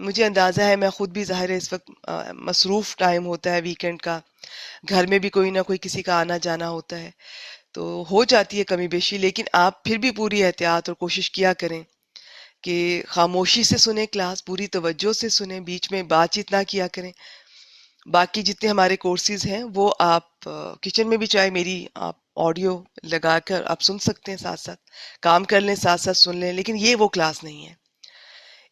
مجھے اندازہ ہے، میں خود بھی ظاہر ہے اس وقت مصروف ٹائم ہوتا ہے ویکنڈ کا، گھر میں بھی کوئی نہ کوئی کسی کا آنا جانا ہوتا ہے، تو ہو جاتی ہے کمی بیشی، لیکن آپ پھر بھی پوری احتیاط اور کوشش کیا کریں کہ خاموشی سے سنیں کلاس، پوری توجہ سے سنیں، بیچ میں بات چیت نہ کیا کریں۔ باقی جتنے ہمارے کورسز ہیں وہ آپ کچن میں بھی چاہے میری آپ آڈیو لگا کر آپ سن سکتے ہیں، ساتھ ساتھ کام کر لیں، ساتھ ساتھ سن لیں، لیکن یہ وہ کلاس نہیں ہے۔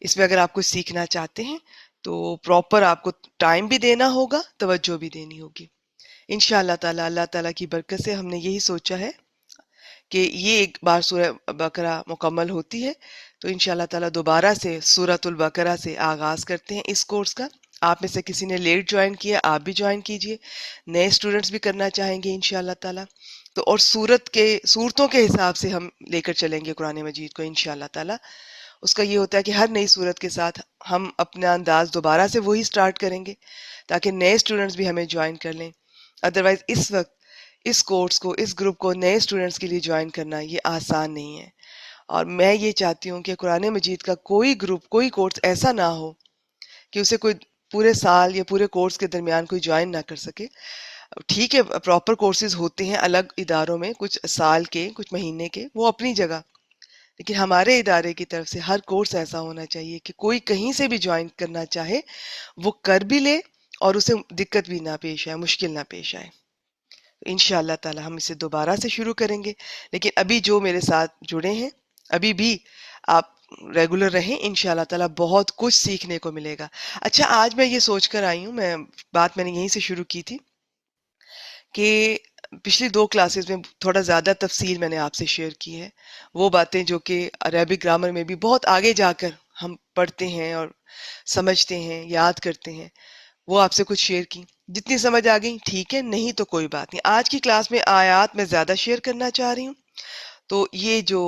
اس میں اگر آپ کچھ سیکھنا چاہتے ہیں تو پراپر آپ کو ٹائم بھی دینا ہوگا، توجہ بھی دینی ہوگی۔ انشاءاللہ تعالیٰ، اللہ تعالیٰ کی برکت سے ہم نے یہی سوچا ہے کہ یہ ایک بار سورہ بقرہ مکمل ہوتی ہے تو انشاءاللہ تعالیٰ دوبارہ سے سورۃ البقرہ سے آغاز کرتے ہیں اس کورس کا۔ آپ میں سے کسی نے لیٹ جوائن کیا، آپ بھی جوائن کیجئے، نئے سٹوڈنٹس بھی کرنا چاہیں گے انشاءاللہ تعالیٰ تو، اور صورتوں کے حساب سے ہم لے کر چلیں گے قرآن مجید کو انشاءاللہ تعالیٰ۔ اس کا یہ ہوتا ہے کہ ہر نئی صورت کے ساتھ ہم اپنا انداز دوبارہ سے وہی سٹارٹ کریں گے تاکہ نئے سٹوڈنٹس بھی ہمیں جوائن کر لیں۔ ادروائز اس وقت اس کورس کو، اس گروپ کو نئے سٹوڈنٹس کے لیے جوائن کرنا یہ آسان نہیں ہے، اور میں یہ چاہتی ہوں کہ قرآن مجید کا کوئی گروپ، کوئی کورس ایسا نہ ہو کہ اسے کوئی پورے سال یا پورے کورس کے درمیان کوئی جوائن نہ کر سکے۔ ٹھیک ہے، پراپر کورسز ہوتے ہیں الگ اداروں میں، کچھ سال کے، کچھ مہینے کے، وہ اپنی جگہ، لیکن ہمارے ادارے کی طرف سے ہر کورس ایسا ہونا چاہیے کہ کوئی کہیں سے بھی جوائن کرنا چاہے وہ کر بھی لے اور اسے دقت بھی نہ پیش آئے، مشکل نہ پیش آئے۔ انشاءاللہ تعالی ہم اسے دوبارہ سے شروع کریں گے، لیکن ابھی جو میرے ساتھ جڑے ہیں ابھی بھی آپ ریگولر رہیں، انشاءاللہ تعالی بہت کچھ سیکھنے کو ملے گا۔ اچھا، آج میں یہ سوچ کر آئی ہوں، بات میں نے یہیں سے شروع کی تھی کہ پچھلی 2 کلاسز میں تھوڑا زیادہ تفصیل میں نے آپ سے شیئر کی ہے، وہ باتیں جو کہ عربک گرامر میں بھی بہت آگے جا کر ہم پڑھتے ہیں اور سمجھتے ہیں، یاد کرتے ہیں، وہ آپ سے کچھ شیئر کی۔ جتنی سمجھ آ گئی ٹھیک ہے، نہیں تو کوئی بات نہیں۔ آج کی کلاس میں آیات میں زیادہ شیئر کرنا چاہ رہی ہوں، تو یہ جو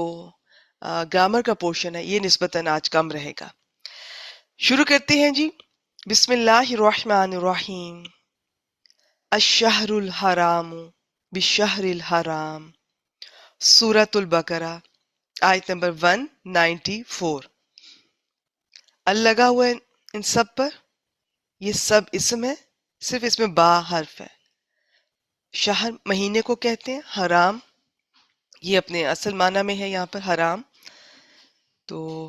گرامر کا پورشن ہے یہ نسبتاً آج کم رہے گا۔ شروع کرتے ہیں جی۔ بسم اللہ الرحمن الرحیم۔ الشہر الحرام بالشہر الحرام، سورۃ البقرہ، آیت نمبر 194۔ ال لگا ہوا ہے ان سب پر، یہ سب اسم ہے، صرف اس میں با حرف ہے۔ شہر مہینے کو کہتے ہیں، حرام یہ اپنے اصل معنی میں ہے یہاں پر حرام تو،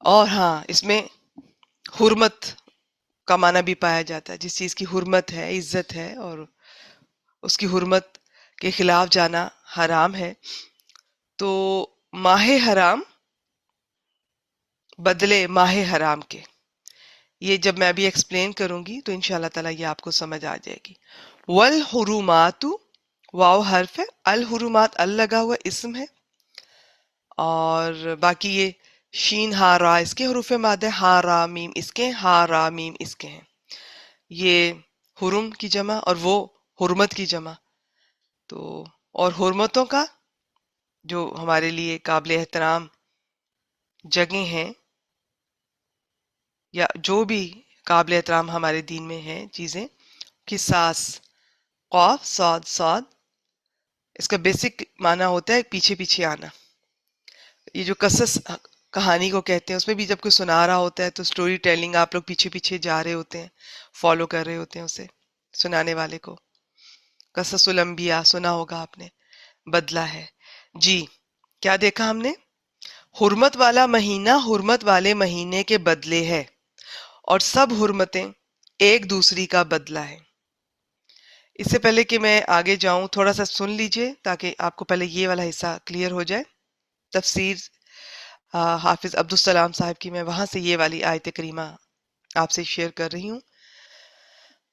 اور ہاں اس میں حرمت کا معنی بھی پایا جاتا ہے، جس چیز کی حرمت ہے، عزت ہے، اور اس کی حرمت کے خلاف جانا حرام ہے۔ تو ماہ حرام بدلے ماہ حرام کے، یہ جب میں ابھی ایکسپلین کروں گی تو انشاءاللہ تعالیٰ یہ آپ کو سمجھ آ جائے گی۔ والحرمات، واو حرف ہے، الحرمات ال لگا ہوا اسم ہے، اور باقی یہ شین ہا را اس کے حروف مادہ، ہا را میم اس کے، ہا را میم اس کے ہیں، یہ حرم کی جمع اور وہ حرمت کی جمع۔ تو اور حرمتوں کا جو ہمارے لیے قابل احترام جگہیں ہیں یا جو بھی قابل احترام ہمارے دین میں ہیں چیزیں، قصاص، قاف صاد صاد، اس کا بیسک معنی ہوتا ہے پیچھے پیچھے آنا۔ یہ جو قصص کہانی کو کہتے ہیں، اس میں بھی جب کوئی سنا رہا ہوتا ہے تو سٹوری ٹیلنگ، آپ لوگ پیچھے پیچھے جا رہے ہوتے ہیں، فالو کر رہے ہوتے ہیں اسے، سنانے والے کو۔ قصص الانبیاء سنا ہوگا آپ نے، بدلہ ہے جی۔ کیا دیکھا ہم نے؟ حرمت والا مہینہ حرمت والے مہینے کے بدلے ہے، اور سب حرمتیں ایک دوسری کا بدلہ ہے۔ اس سے پہلے کہ میں آگے جاؤں تھوڑا سا سن لیجئے تاکہ آپ کو پہلے یہ والا حصہ کلیئر ہو جائے۔ تفسیر حافظ عبدالسلام صاحب کی، میں وہاں سے یہ والی آیت کریمہ آپ سے شیئر کر رہی ہوں۔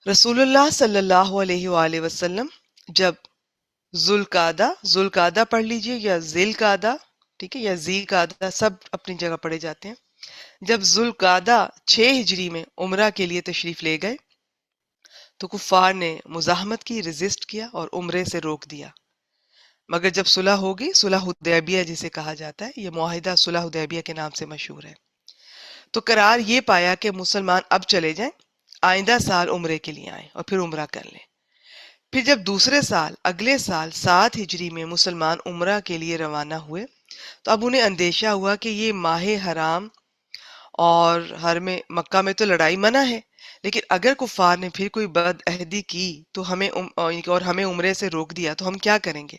رسول اللہ صلی اللہ علیہ وآلہ وسلم جب ذوالقعدہ پڑھ لیجئے یا ذیلقعدہ، ٹھیک ہے، یا ذیلقعدہ، سب اپنی جگہ پڑھے جاتے ہیں۔ جب ذوالقعدہ 6 ہجری میں عمرہ کے لیے تشریف لے گئے تو کفار نے مزاحمت کی، ریزسٹ کیا اور عمرے سے روک دیا، مگر جب صلح ہو گئی، صلح حدیبیہ جسے کہا جاتا ہے، یہ معاہدہ صلح حدیبیہ کے نام سے مشہور ہے، تو قرار یہ پایا کہ مسلمان اب چلے جائیں، آئندہ سال عمرے کے لیے آئیں اور پھر عمرہ کر لیں۔ پھر جب دوسرے سال، اگلے سال 7 ہجری میں مسلمان عمرہ کے لیے روانہ ہوئے تو اب انہیں اندیشہ ہوا کہ یہ ماہ حرام اور ہر میں مکہ میں تو لڑائی منع ہے، لیکن اگر کفار نے پھر کوئی بد عہدی کی تو اور ہمیں عمرے سے روک دیا تو ہم کیا کریں گے؟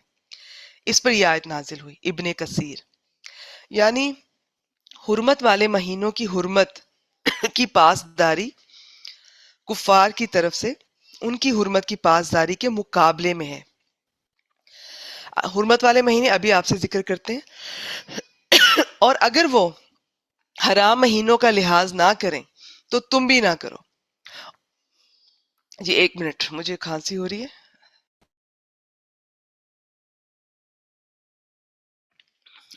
اس پر یہ آیت نازل ہوئی۔ ابن کثیر یعنی حرمت والے مہینوں کی حرمت کی پاسداری کفار کی طرف سے ان کی حرمت کی پاسداری کے مقابلے میں ہے۔ حرمت والے مہینے ابھی آپ سے ذکر کرتے ہیں، اور اگر وہ حرام مہینوں کا لحاظ نہ کریں تو تم بھی نہ کرو۔ جی ایک منٹ، مجھے کھانسی ہو رہی ہے۔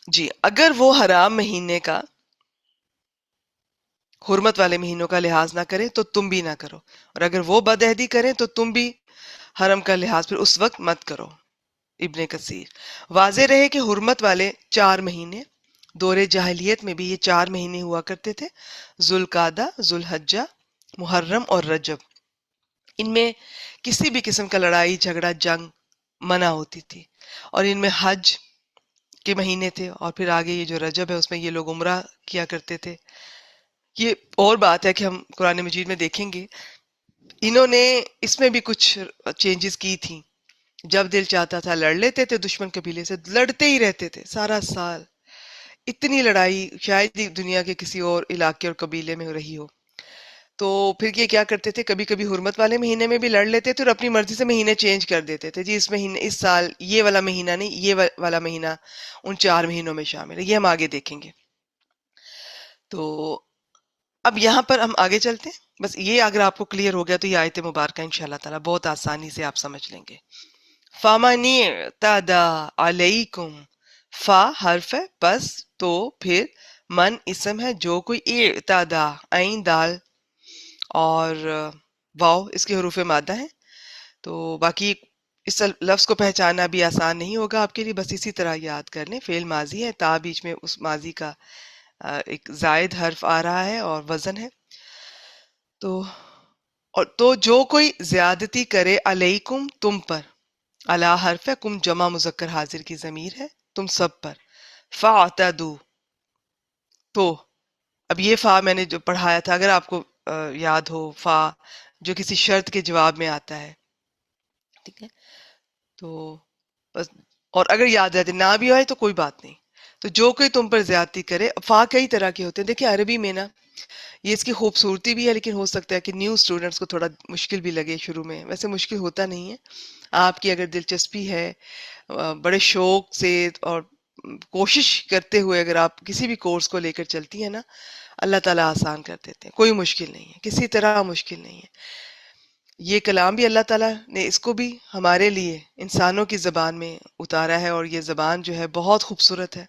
جی اگر وہ حرام مہینے کا حرمت والے مہینوں کا لحاظ نہ کریں تو تم بھی نہ کرو، اور اگر وہ بدعہدی کریں تو تم بھی حرم کا لحاظ پھر اس وقت مت کرو۔ ابن کثیر واضح رہے کہ حرمت والے 4 مہینے دور جاہلیت میں بھی یہ 4 مہینے ہوا کرتے تھے، ذوالقعدہ، ذوالحجہ، محرم اور رجب۔ ان میں کسی بھی قسم کا لڑائی جھگڑا جنگ منع ہوتی تھی، اور ان میں حج کے مہینے تھے، اور پھر آگے یہ جو رجب ہے اس میں یہ لوگ عمرہ کیا کرتے تھے۔ یہ اور بات ہے کہ ہم قرآن مجید میں دیکھیں گے انہوں نے اس میں بھی کچھ چینجز کی تھیں۔ جب دل چاہتا تھا لڑ لیتے تھے، دشمن قبیلے سے لڑتے ہی رہتے تھے سارا سال۔ اتنی لڑائی شاید ہی دنیا کے کسی اور علاقے اور قبیلے میں رہی ہو۔ تو پھر یہ کیا کرتے تھے، کبھی کبھی حرمت والے مہینے میں بھی لڑ لیتے تھے اور اپنی مرضی سے مہینے چینج کر دیتے تھے۔ جی اس مہینے اس سال یہ والا مہینہ نہیں، یہ والا مہینہ ان 4 مہینوں میں شامل ہے۔ یہ ہم آگے دیکھیں گے۔ تو اب یہاں پر ہم آگے چلتے ہیں۔ بس یہ اگر آپ کو کلیئر ہو گیا تو یہ آیت مبارکہ انشاءاللہ تعالیٰ بہت آسانی سے آپ سمجھ لیں گے۔ فَمَنِ اعْتَدَىٰ عَلَيْكُمْ، فا حرف ہے، پس تو پھر من اسم ہے، جو کوئی اعتدا عین دال اور واو اس کے حروف مادہ ہیں۔ تو باقی اس لفظ کو پہچاننا بھی آسان نہیں ہوگا آپ کے لیے، بس اسی طرح یاد کر لیں۔ فعل ماضی ہے، تا بیچ میں اس ماضی کا ایک زائد حرف آ رہا ہے اور وزن ہے۔ تو جو کوئی زیادتی کرے علیکم تم پر، علی حرف ہے، کم جمع مذکر حاضر کی ضمیر ہے، تم سب پر، فاعتدوا، تو اب یہ فا میں نے جو پڑھایا تھا اگر آپ کو یاد ہو، فا جو کسی شرط کے جواب میں آتا ہے، ٹھیک ہے، تو بس، اور اگر یاد رہتے نہ بھی آئے تو کوئی بات نہیں۔ تو جو کوئی تم پر زیادتی کرے، فا کئی طرح کے ہوتے ہیں، دیکھیں عربی میں نا یہ اس کی خوبصورتی بھی ہے، لیکن ہو سکتا ہے کہ نیو اسٹوڈنٹس کو تھوڑا مشکل بھی لگے شروع میں، ویسے مشکل ہوتا نہیں ہے۔ آپ کی اگر دلچسپی ہے، بڑے شوق سے اور کوشش کرتے ہوئے اگر آپ کسی بھی کورس کو لے کر چلتی ہیں نا، اللہ تعالیٰ آسان کر دیتے ہیں، کوئی مشکل نہیں ہے، کسی طرح مشکل نہیں ہے۔ یہ کلام بھی اللہ تعالیٰ نے اس کو بھی ہمارے لیے انسانوں کی زبان میں اتارا ہے، اور یہ زبان جو ہے بہت خوبصورت ہے،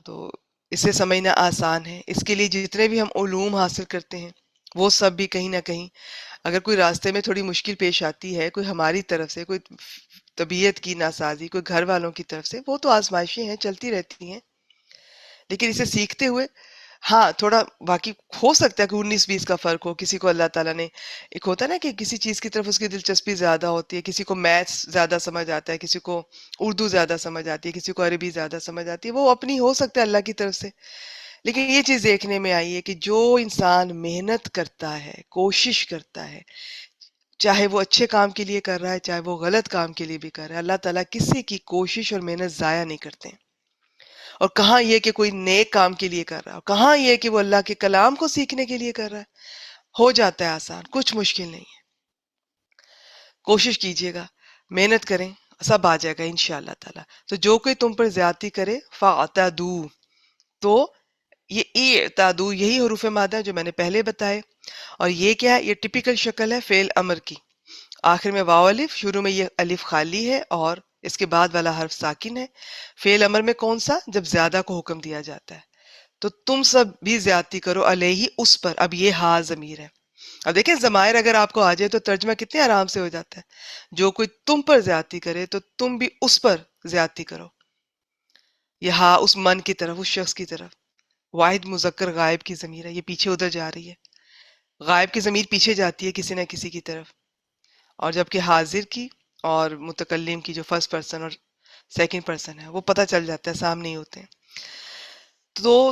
تو اسے سمجھنا آسان ہے۔ اس کے لیے جتنے بھی ہم علوم حاصل کرتے ہیں وہ سب بھی کہیں نہ کہیں اگر کوئی راستے میں تھوڑی مشکل پیش آتی ہے، کوئی ہماری طرف سے، کوئی طبیعت کی ناسازی، کوئی گھر والوں کی طرف سے، وہ تو آزمائشیں ہیں، چلتی رہتی ہیں، لیکن اسے سیکھتے ہوئے ہاں تھوڑا باقی ہو سکتا ہے کہ 19-20 کا فرق ہو، کسی کو اللہ تعالیٰ نے، ایک ہوتا ہے نا کہ کسی چیز کی طرف اس کی دلچسپی زیادہ ہوتی ہے، کسی کو میتھس زیادہ سمجھ آتا ہے، کسی کو اردو زیادہ سمجھ آتی ہے، کسی کو عربی زیادہ سمجھ آتی ہے، وہ اپنی ہو سکتا ہے اللہ کی طرف سے۔ لیکن یہ چیز دیکھنے میں آئی ہے کہ جو انسان محنت کرتا ہے، کوشش کرتا ہے، چاہے وہ اچھے کام کے لیے کر رہا ہے، چاہے وہ غلط کام کے لیے بھی کر رہا ہے، اللہ تعالیٰ کسی کی کوشش اور محنت ضائع نہیں کرتے ہیں۔ اور کہاں یہ کہ کوئی نیک کام کے لیے کر رہا ہے، کہاں یہ کہ وہ اللہ کے کلام کو سیکھنے کے لیے کر رہا ہے، ہو جاتا ہے آسان، کچھ مشکل نہیں ہے۔ کوشش کیجئے گا، محنت کریں، سب آ جائے گا انشاءاللہ تعالیٰ۔ تو جو کوئی تم پر زیادتی کرے فَاعْتَدُوا، تو یہ اعتدوا یہی حروف مادہ ہے جو میں نے پہلے بتائے، اور یہ کیا ہے، یہ ٹپیکل شکل ہے فعل امر کی، آخر میں واو الف، شروع میں یہ الف خالی ہے اور اس کے بعد والا حرف ساکن ہے۔ فعل امر میں کون سا؟ جب زیادہ کو حکم دیا جاتا ہے، تو تم سب بھی زیادتی کرو علیہ اس پر، اب یہ ہا ضمیر ہے۔ اب دیکھیں ضمائر اگر آپ کو آ جائے تو ترجمہ کتنے آرام سے ہو جاتا ہے، جو کوئی تم پر زیادتی کرے تو تم بھی اس پر زیادتی کرو، یہ ہا اس من کی طرف، اس شخص کی طرف، واحد مذکر غائب کی ضمیر ہے، یہ پیچھے ادھر جا رہی ہے، غائب کی ضمیر پیچھے جاتی ہے کسی نہ کسی کی طرف، اور جبکہ حاضر کی اور متکلم کی جو فرسٹ پرسن اور سیکنڈ پرسن ہے وہ پتہ چل جاتا ہے، سامنے ہی ہوتے ہیں۔ تو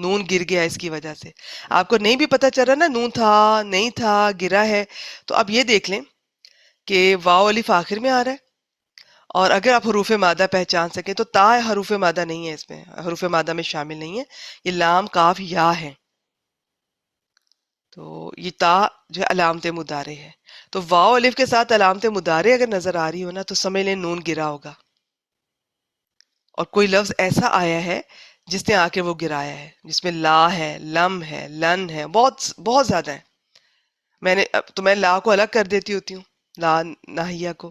نون گر گیا اس کی وجہ سے. آپ کو نہیں بھی پتہ چل رہا نا نون تھا نہیں تھا گرا ہے، تو اب یہ دیکھ لیں کہ واو الف آخر میں آ رہا ہے، اور اگر آپ حروف مادہ پہچان سکیں تو تا حروف مادہ نہیں ہے، اس میں حروف مادہ میں شامل نہیں ہے، یہ لام کاف یا ہے. تو یہ تا جو ہے علامت مضارع ہے. تو واو الف کے ساتھ علامت مضارع اگر نظر آ رہی ہو نا تو سمجھ لیں نون گرا ہوگا، اور کوئی لفظ ایسا آیا ہے جس نے آ کے وہ گرایا ہے، جس میں لا ہے، لم ہے، لن ہے، بہت بہت زیادہ ہے. میں لا کو الگ کر دیتی ہوتی ہوں، لا ناہیہ کو،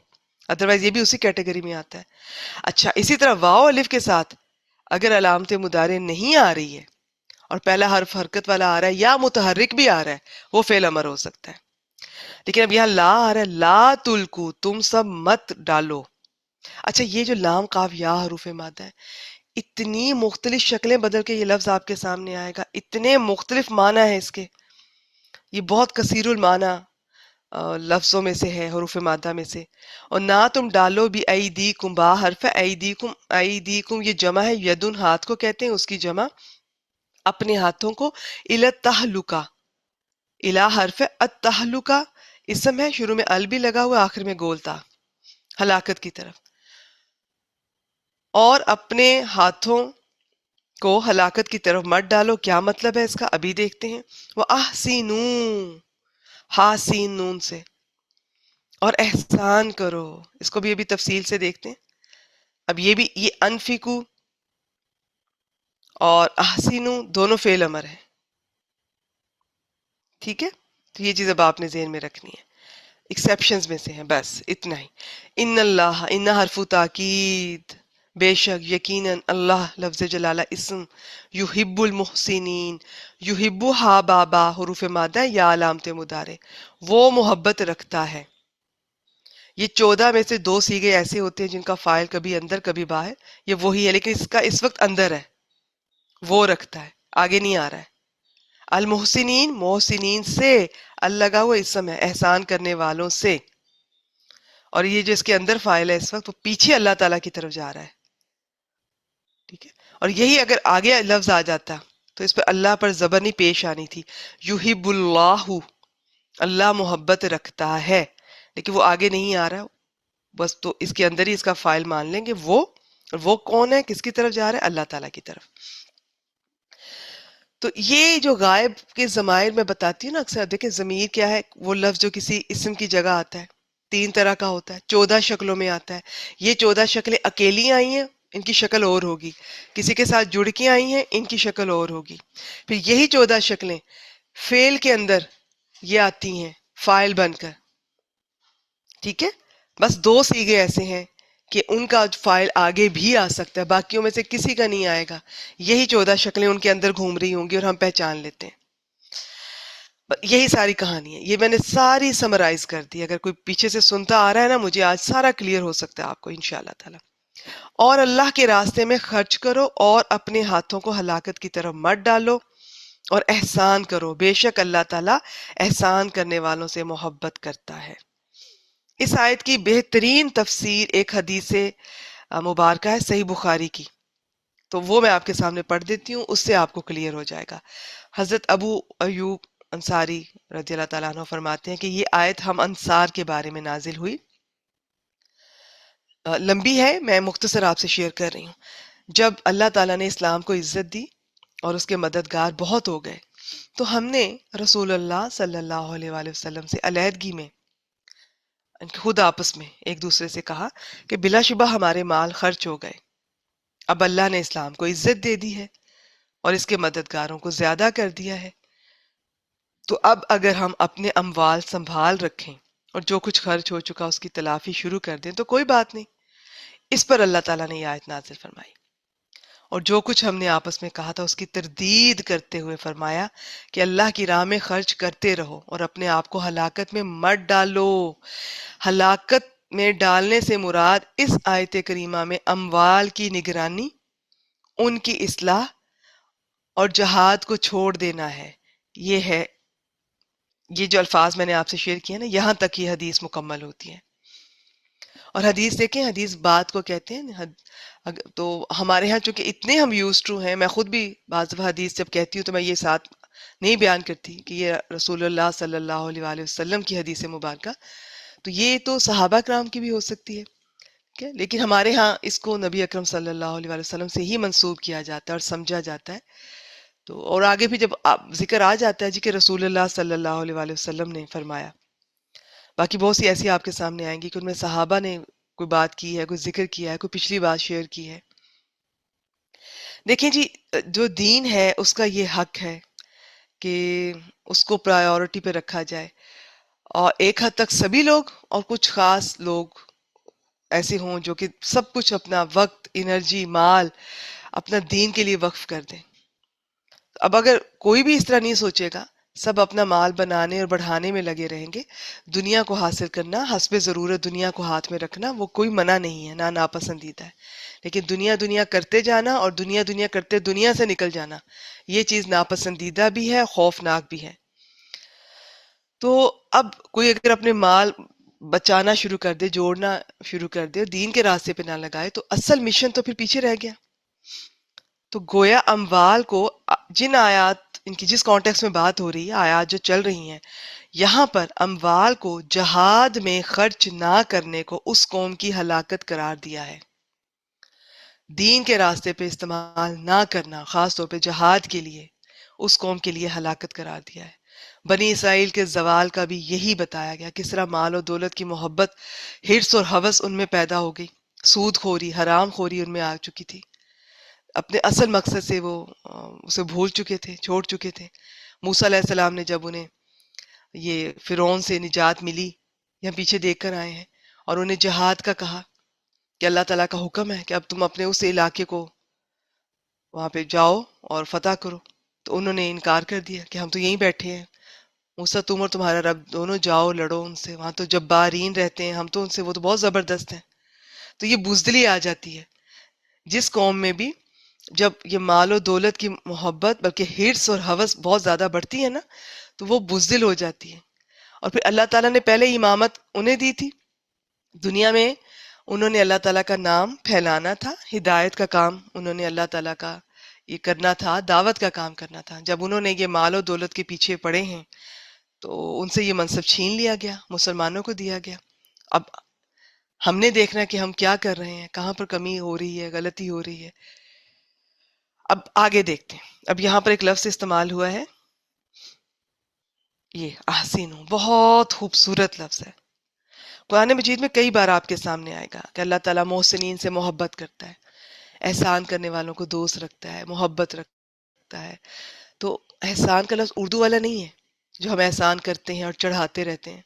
ادروائز یہ بھی اسی کیٹیگری میں آتا ہے. اچھا، اسی طرح واو الف کے ساتھ اگر علامت مضارع نہیں آ رہی ہے اور پہلا حرف حرکت والا آ رہا ہے یا متحرک بھی آ رہا ہے، وہ فعل امر ہو سکتا ہے. لیکن اب یہاں لا آ رہا ہے، لا تلکو، تم سب مت ڈالو. اچھا، یہ جو لام قاف یا حروف مادہ ہے، اتنی مختلف شکلیں بدل کے یہ لفظ آپ کے سامنے آئے گا، اتنے مختلف معنی ہیں اس کے، یہ بہت کثیر المعنی لفظوں میں سے ہے، حروف مادہ میں سے. اور نہ تم ڈالو بھی ایدیکم، با حرف ہے، ایدیکم، ایدیکم یہ جمع ہے، یدن ہاتھ کو کہتے ہیں، اس کی جمع اپنے ہاتھوں کو، التہلکا، الا حرف ہے، التہلکا اسم ہے، شروع میں ال بھی لگا ہوا، آخر میں گول تا، ہلاکت کی طرف. اور اپنے ہاتھوں کو ہلاکت کی طرف مت ڈالو. کیا مطلب ہے اس کا؟ ابھی دیکھتے ہیں. وہ احسینو، حاسین نون سے، اور احسان کرو، اس کو بھی ابھی تفصیل سے دیکھتے ہیں. اب یہ بھی، یہ انفقو اور احسینو دونوں فعل امر ہیں، ٹھیک ہے؟ تو یہ چیز اب آپ نے ذہن میں رکھنی ہے، ایکسیپشنز میں سے ہیں، بس اتنا ہی. ان اللہ، ان حرف تاکید، بے شک، یقیناً، اللہ لفظ جلالہ اسم، یحب المحسنین، یحب ہا بابا حروف مادہ یا علامت مضارع، وہ محبت رکھتا ہے. یہ 14 میں سے 2 سیغے ایسے ہوتے ہیں جن کا فاعل کبھی اندر کبھی باہر، یہ وہی ہے لیکن اس کا اس وقت اندر ہے، وہ رکھتا ہے، آگے نہیں آ رہا ہے. المحسنین، محسنین سے، ال لگا ہوا اسم ہے، احسان کرنے والوں سے. اور یہ جو اس کے اندر فاعل ہے اس وقت، وہ پیچھے اللہ تعالیٰ کی طرف جا رہا ہے، ٹھیک ہے؟ اور یہی اگر آگے لفظ آ جاتا تو اس پہ اللہ پر زبر نہیں پیش آنی تھی. یحب اللہ، اللہ محبت رکھتا ہے، لیکن وہ آگے نہیں آ رہا، بس تو اس کے اندر ہی اس کا فاعل مان لیں گے وہ. اور وہ کون ہے، کس کی طرف جا رہا ہے؟ اللہ تعالیٰ کی طرف. تو یہ جو غائب کے ضمائر میں بتاتی ہوں نا اکثر، دیکھیں ضمیر کیا ہے، وہ لفظ جو کسی اسم کی جگہ آتا ہے، 3 طرح کا ہوتا ہے، 14 شکلوں میں آتا ہے. یہ 14 شکلیں اکیلی آئی ہیں، ان کی شکل اور ہوگی، کسی کے ساتھ جڑ کے آئی ہیں، ان کی شکل اور ہوگی. پھر یہی 14 شکلیں فعل کے اندر یہ آتی ہیں فاعل بن کر، ٹھیک ہے؟ بس 2 صیغے ایسے ہیں کہ ان کا فاعل آگے بھی آ سکتا ہے، باقیوں میں سے کسی کا نہیں آئے گا. یہی 14 شکلیں ان کے اندر گھوم رہی ہوں گی اور ہم پہچان لیتے ہیں. یہی ساری کہانی ہے، یہ میں نے ساری سمرائز کر دی. اگر کوئی پیچھے سے سنتا آ رہا ہے نا، مجھے آج سارا کلیئر ہو سکتا ہے آپ کو انشاءاللہ تعالی. اور اللہ کے راستے میں خرچ کرو اور اپنے ہاتھوں کو ہلاکت کی طرف مت ڈالو، اور احسان کرو، بے شک اللہ تعالیٰ احسان کرنے والوں سے محبت کرتا ہے. اس آیت کی بہترین تفسیر ایک حدیث مبارکہ ہے صحیح بخاری کی، تو وہ میں آپ کے سامنے پڑھ دیتی ہوں، اس سے آپ کو کلیئر ہو جائے گا. حضرت ابو ایوب انصاری رضی اللہ تعالیٰ عنہ فرماتے ہیں کہ یہ آیت ہم انصار کے بارے میں نازل ہوئی. لمبی ہے، میں مختصر آپ سے شیئر کر رہی ہوں. جب اللہ تعالیٰ نے اسلام کو عزت دی اور اس کے مددگار بہت ہو گئے، تو ہم نے رسول اللہ صلی اللہ علیہ وآلہ وسلم سے علیحدگی میں خود آپس میں ایک دوسرے سے کہا کہ بلا شبہ ہمارے مال خرچ ہو گئے، اب اللہ نے اسلام کو عزت دے دی ہے اور اس کے مددگاروں کو زیادہ کر دیا ہے، تو اب اگر ہم اپنے اموال سنبھال رکھیں اور جو کچھ خرچ ہو چکا اس کی تلافی شروع کر دیں تو کوئی بات نہیں. اس پر اللہ تعالیٰ نے یہ آیت نازل فرمائی، اور جو کچھ ہم نے آپس میں کہا تھا اس کی تردید کرتے ہوئے فرمایا کہ اللہ کی راہ میں خرچ کرتے رہو اور اپنے آپ کو ہلاکت میں مت ڈالو. ہلاکت میں ڈالنے سے مراد اس آیت کریمہ میں اموال کی نگرانی، ان کی اصلاح اور جہاد کو چھوڑ دینا ہے. یہ ہے، یہ جو الفاظ میں نے آپ سے شیئر کیے نا، یہاں تک یہ حدیث مکمل ہوتی ہے. اور حدیث دیکھیں، حدیث بات کو کہتے ہیں تو ہمارے ہاں چونکہ اتنے ہم یوز ٹو ہیں، میں خود بھی بعض دفعہ حدیث جب کہتی ہوں تو میں یہ ساتھ نہیں بیان کرتی کہ یہ رسول اللہ صلی اللہ علیہ وآلہ وسلم کی حدیث مبارکہ، تو یہ تو صحابہ کرام کی بھی ہو سکتی ہے، ٹھیک ہے، لیکن ہمارے ہاں اس کو نبی اکرم صلی اللہ علیہ وآلہ وسلم سے ہی منسوب کیا جاتا ہے اور سمجھا جاتا ہے۔ تو اور آگے بھی جب ذکر آ جاتا ہے جی کہ رسول اللہ صلی اللہ علیہ وآلہ وسلم نے فرمایا، باقی بہت سی ایسی آپ کے سامنے آئیں گی کہ ان میں صحابہ نے کوئی بات کی ہے، کوئی ذکر کیا ہے، کوئی پچھلی بات شیئر کی ہے۔ دیکھیں جی، جو دین ہے اس کا یہ حق ہے کہ اس کو پرائیورٹی پہ رکھا جائے، اور ایک حد تک سبھی لوگ، اور کچھ خاص لوگ ایسے ہوں جو کہ سب کچھ اپنا وقت، انرجی، مال اپنا دین کے لیے وقف کر دیں۔ اب اگر کوئی بھی اس طرح نہیں سوچے گا، سب اپنا مال بنانے اور بڑھانے میں لگے رہیں گے، دنیا کو حاصل کرنا، حسب ضرورت دنیا کو ہاتھ میں رکھنا وہ کوئی منع نہیں ہے، نہ ناپسندیدہ ہے، لیکن دنیا دنیا کرتے جانا اور دنیا دنیا کرتے دنیا سے نکل جانا، یہ چیز ناپسندیدہ بھی ہے، خوفناک بھی ہے۔ تو اب کوئی اگر اپنے مال بچانا شروع کر دے، جوڑنا شروع کر دے، دین کے راستے پہ نہ لگائے، تو اصل مشن تو پھر پیچھے رہ گیا۔ تو گویا اموال کو، جن آیات ان کی جس کانٹیکس میں بات ہو رہی ہے، آیات جو چل رہی ہیں یہاں پر، اموال کو جہاد میں خرچ نہ کرنے کو اس قوم کی ہلاکت قرار دیا ہے۔ دین کے راستے پہ استعمال نہ کرنا، خاص طور پہ جہاد کے لیے، اس قوم کے لیے ہلاکت قرار دیا ہے۔ بنی اسرائیل کے زوال کا بھی یہی بتایا گیا، کس طرح مال و دولت کی محبت، ہرس اور ہوس ان میں پیدا ہو گئی، سود خوری، حرام خوری ان میں آ چکی تھی، اپنے اصل مقصد سے وہ اسے بھول چکے تھے، چھوڑ چکے تھے۔ موسیٰ علیہ السلام نے جب انہیں یہ فرعون سے نجات ملی، یہ ہم پیچھے دیکھ کر آئے ہیں، اور انہیں جہاد کا کہا کہ اللہ تعالیٰ کا حکم ہے کہ اب تم اپنے اس علاقے کو وہاں پہ جاؤ اور فتح کرو، تو انہوں نے انکار کر دیا کہ ہم تو یہیں بیٹھے ہیں، موسیٰ تم اور تمہارا رب دونوں جاؤ، لڑو ان سے، وہاں تو جبارین رہتے ہیں، ہم تو ان سے، وہ تو بہت زبردست ہیں۔ تو یہ بزدلی آ جاتی ہے جس قوم میں بھی، جب یہ مال و دولت کی محبت بلکہ ہرس اور ہوس بہت زیادہ بڑھتی ہے نا، تو وہ بزدل ہو جاتی ہے۔ اور پھر اللہ تعالیٰ نے پہلے امامت انہیں دی تھی دنیا میں، انہوں نے اللہ تعالیٰ کا نام پھیلانا تھا، ہدایت کا کام انہوں نے اللہ تعالیٰ کا یہ کرنا تھا، دعوت کا کام کرنا تھا۔ جب انہوں نے یہ مال و دولت کے پیچھے پڑے ہیں تو ان سے یہ منصب چھین لیا گیا، مسلمانوں کو دیا گیا۔ اب ہم نے دیکھنا کہ ہم کیا کر رہے ہیں، کہاں پر کمی ہو رہی ہے، غلطی ہو رہی ہے۔ اب آگے دیکھتے ہیں، اب یہاں پر ایک لفظ استعمال ہوا ہے، یہ احسنو، بہت خوبصورت لفظ ہے، قرآن مجید میں کئی بار آپ کے سامنے آئے گا کہ اللہ تعالیٰ محسنین سے محبت کرتا ہے، احسان کرنے والوں کو دوست رکھتا ہے، محبت رکھتا ہے۔ تو احسان کا لفظ اردو والا نہیں ہے جو ہم احسان کرتے ہیں اور چڑھاتے رہتے ہیں،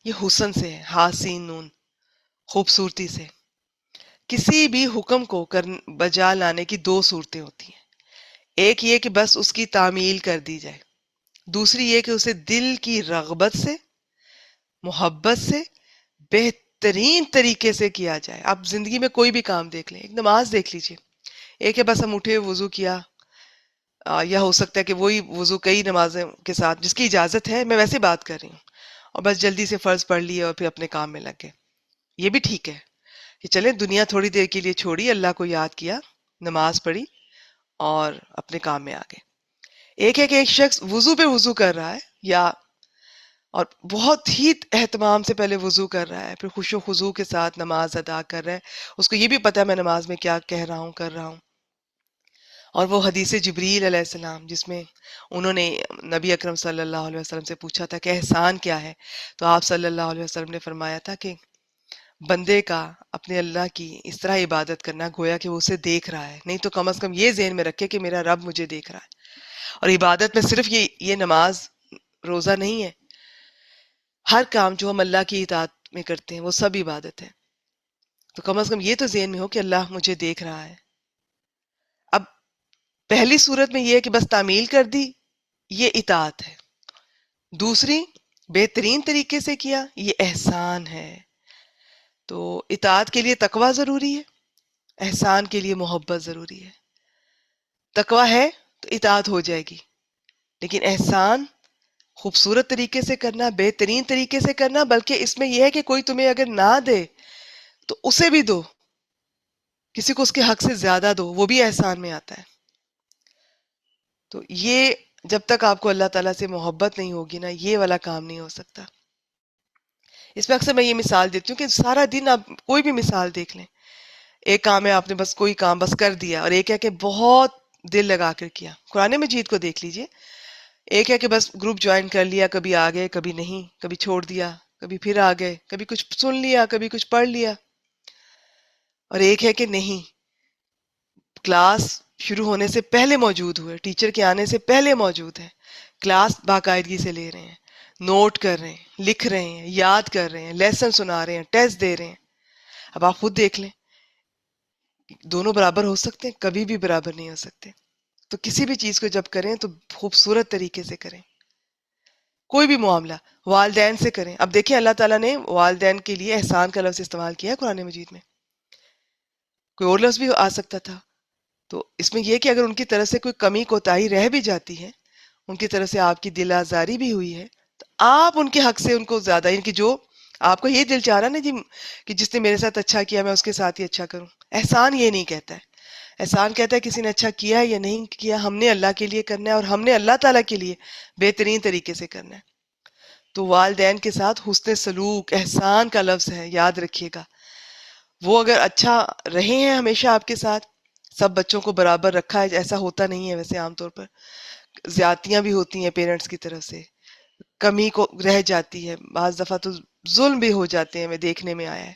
یہ حسن سے ہے، حاسین نون، خوبصورتی سے۔ کسی بھی حکم کو بجا لانے کی دو صورتیں ہوتی ہیں، ایک یہ کہ بس اس کی تعمیل کر دی جائے، دوسری یہ کہ اسے دل کی رغبت سے، محبت سے، بہترین طریقے سے کیا جائے۔ آپ زندگی میں کوئی بھی کام دیکھ لیں، ایک نماز دیکھ لیجئے، ایک ہے بس ہم اٹھے، وضو کیا، یا ہو سکتا ہے کہ وہی وضو کئی نمازیں کے ساتھ، جس کی اجازت ہے، میں ویسے بات کر رہی ہوں، اور بس جلدی سے فرض پڑھ لیے اور پھر اپنے کام میں لگ گئے۔ یہ بھی ٹھیک ہے کہ چلیں دنیا تھوڑی دیر کے لیے چھوڑی، اللہ کو یاد کیا، نماز پڑھی اور اپنے کام میں آ گئے۔ ایک ہے کہ ایک شخص وضو پہ وضو کر رہا ہے، یا اور بہت ہی اہتمام سے پہلے وضو کر رہا ہے، پھر خوش و خضوع کے ساتھ نماز ادا کر رہا ہے، اس کو یہ بھی پتہ ہے میں نماز میں کیا کہہ رہا ہوں، کر رہا ہوں۔ اور وہ حدیث جبریل علیہ السلام جس میں انہوں نے نبی اکرم صلی اللہ علیہ وسلم سے پوچھا تھا کہ احسان کیا ہے، تو آپ صلی اللہ علیہ وسلم نے فرمایا تھا کہ بندے کا اپنے اللہ کی اس طرح عبادت کرنا گویا کہ وہ اسے دیکھ رہا ہے، نہیں تو کم از کم یہ ذہن میں رکھے کہ میرا رب مجھے دیکھ رہا ہے۔ اور عبادت میں صرف یہ نماز روزہ نہیں ہے، ہر کام جو ہم اللہ کی اطاعت میں کرتے ہیں وہ سب عبادت ہے، تو کم از کم یہ تو ذہن میں ہو کہ اللہ مجھے دیکھ رہا ہے۔ اب پہلی صورت میں یہ ہے کہ بس تعمیل کر دی، یہ اطاعت ہے، دوسری بہترین طریقے سے کیا، یہ احسان ہے۔ تو اطاعت کے لیے تقوی ضروری ہے، احسان کے لیے محبت ضروری ہے۔ تقوی ہے تو اطاعت ہو جائے گی، لیکن احسان خوبصورت طریقے سے کرنا، بہترین طریقے سے کرنا، بلکہ اس میں یہ ہے کہ کوئی تمہیں اگر نہ دے تو اسے بھی دو، کسی کو اس کے حق سے زیادہ دو، وہ بھی احسان میں آتا ہے۔ تو یہ جب تک آپ کو اللہ تعالیٰ سے محبت نہیں ہوگی نا، یہ والا کام نہیں ہو سکتا۔ اس میں اکثر میں یہ مثال دیتی ہوں کہ سارا دن آپ کوئی بھی مثال دیکھ لیں، ایک کام ہے آپ نے بس کوئی کام بس کر دیا، اور ایک ہے کہ بہت دل لگا کر کیا۔ قرآن مجید کو دیکھ لیجئے، ایک ہے کہ بس گروپ جوائن کر لیا، کبھی آ گئے کبھی نہیں، کبھی چھوڑ دیا کبھی پھر آ گئے، کبھی کچھ سن لیا کبھی کچھ پڑھ لیا، اور ایک ہے کہ نہیں، کلاس شروع ہونے سے پہلے موجود ہوئے، ٹیچر کے آنے سے پہلے موجود ہے، کلاس باقاعدگی سے لے رہے ہیں، نوٹ کر رہے ہیں، لکھ رہے ہیں، یاد کر رہے ہیں، لیسن سنا رہے ہیں، ٹیسٹ دے رہے ہیں۔ اب آپ خود دیکھ لیں، دونوں برابر ہو سکتے ہیں؟ کبھی بھی برابر نہیں ہو سکتے۔ تو کسی بھی چیز کو جب کریں تو خوبصورت طریقے سے کریں، کوئی بھی معاملہ والدین سے کریں۔ اب دیکھیں اللہ تعالیٰ نے والدین کے لیے احسان کا لفظ استعمال کیا ہے قرآن مجید میں، کوئی اور لفظ بھی آ سکتا تھا۔ تو اس میں یہ کہ اگر ان کی طرف سے کوئی کمی کوتاہی رہ بھی جاتی ہے، ان کی طرف سے آپ کی دل آزاری بھی ہوئی ہے، تو آپ ان کے حق سے ان کو زیادہ، یعنی کہ جو آپ کو یہ دل چاہ رہا نا جی کہ جس نے میرے ساتھ اچھا کیا میں اس کے ساتھ ہی اچھا کروں، احسان یہ نہیں کہتا ہے۔ احسان کہتا ہے کسی نے اچھا کیا ہے یا نہیں کیا، ہم نے اللہ کے لیے کرنا ہے، اور ہم نے اللہ تعالیٰ کے لیے بہترین طریقے سے کرنا ہے۔ تو والدین کے ساتھ حسن سلوک احسان کا لفظ ہے، یاد رکھیے گا۔ وہ اگر اچھا رہے ہیں ہمیشہ آپ کے ساتھ، سب بچوں کو برابر رکھا ہے، ایسا ہوتا نہیں ہے ویسے عام طور پر، زیادتیاں بھی ہوتی ہیں پیرنٹس کی طرف سے، کمی کو رہ جاتی ہے، بعض دفعہ تو ظلم بھی ہو جاتے ہیں، میں دیکھنے میں آیا ہے۔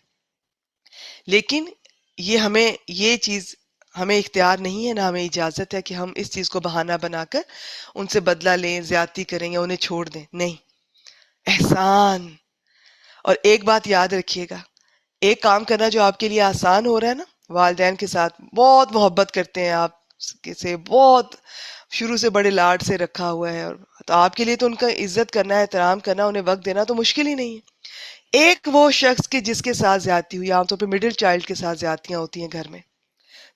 لیکن یہ ہمیں یہ چیز ہمیں اختیار نہیں ہے، نہ ہمیں اجازت ہے کہ ہم اس چیز کو بہانہ بنا کر ان سے بدلہ لیں، زیادتی کریں یا انہیں چھوڑ دیں، نہیں، احسان۔ اور ایک بات یاد رکھیے گا، ایک کام کرنا جو آپ کے لیے آسان ہو رہا ہے نا، والدین کے ساتھ بہت محبت کرتے ہیں آپ سے، بہت شروع سے بڑے لاڈ سے رکھا ہوا ہے، اور تو آپ کے لیے تو ان کا عزت کرنا، احترام کرنا، انہیں وقت دینا تو مشکل ہی نہیں ہے۔ ایک وہ شخص کے جس کے ساتھ زیادتی ہوئی، عام طور پہ مڈل چائلڈ کے ساتھ زیادتیاں ہوتی ہیں گھر میں،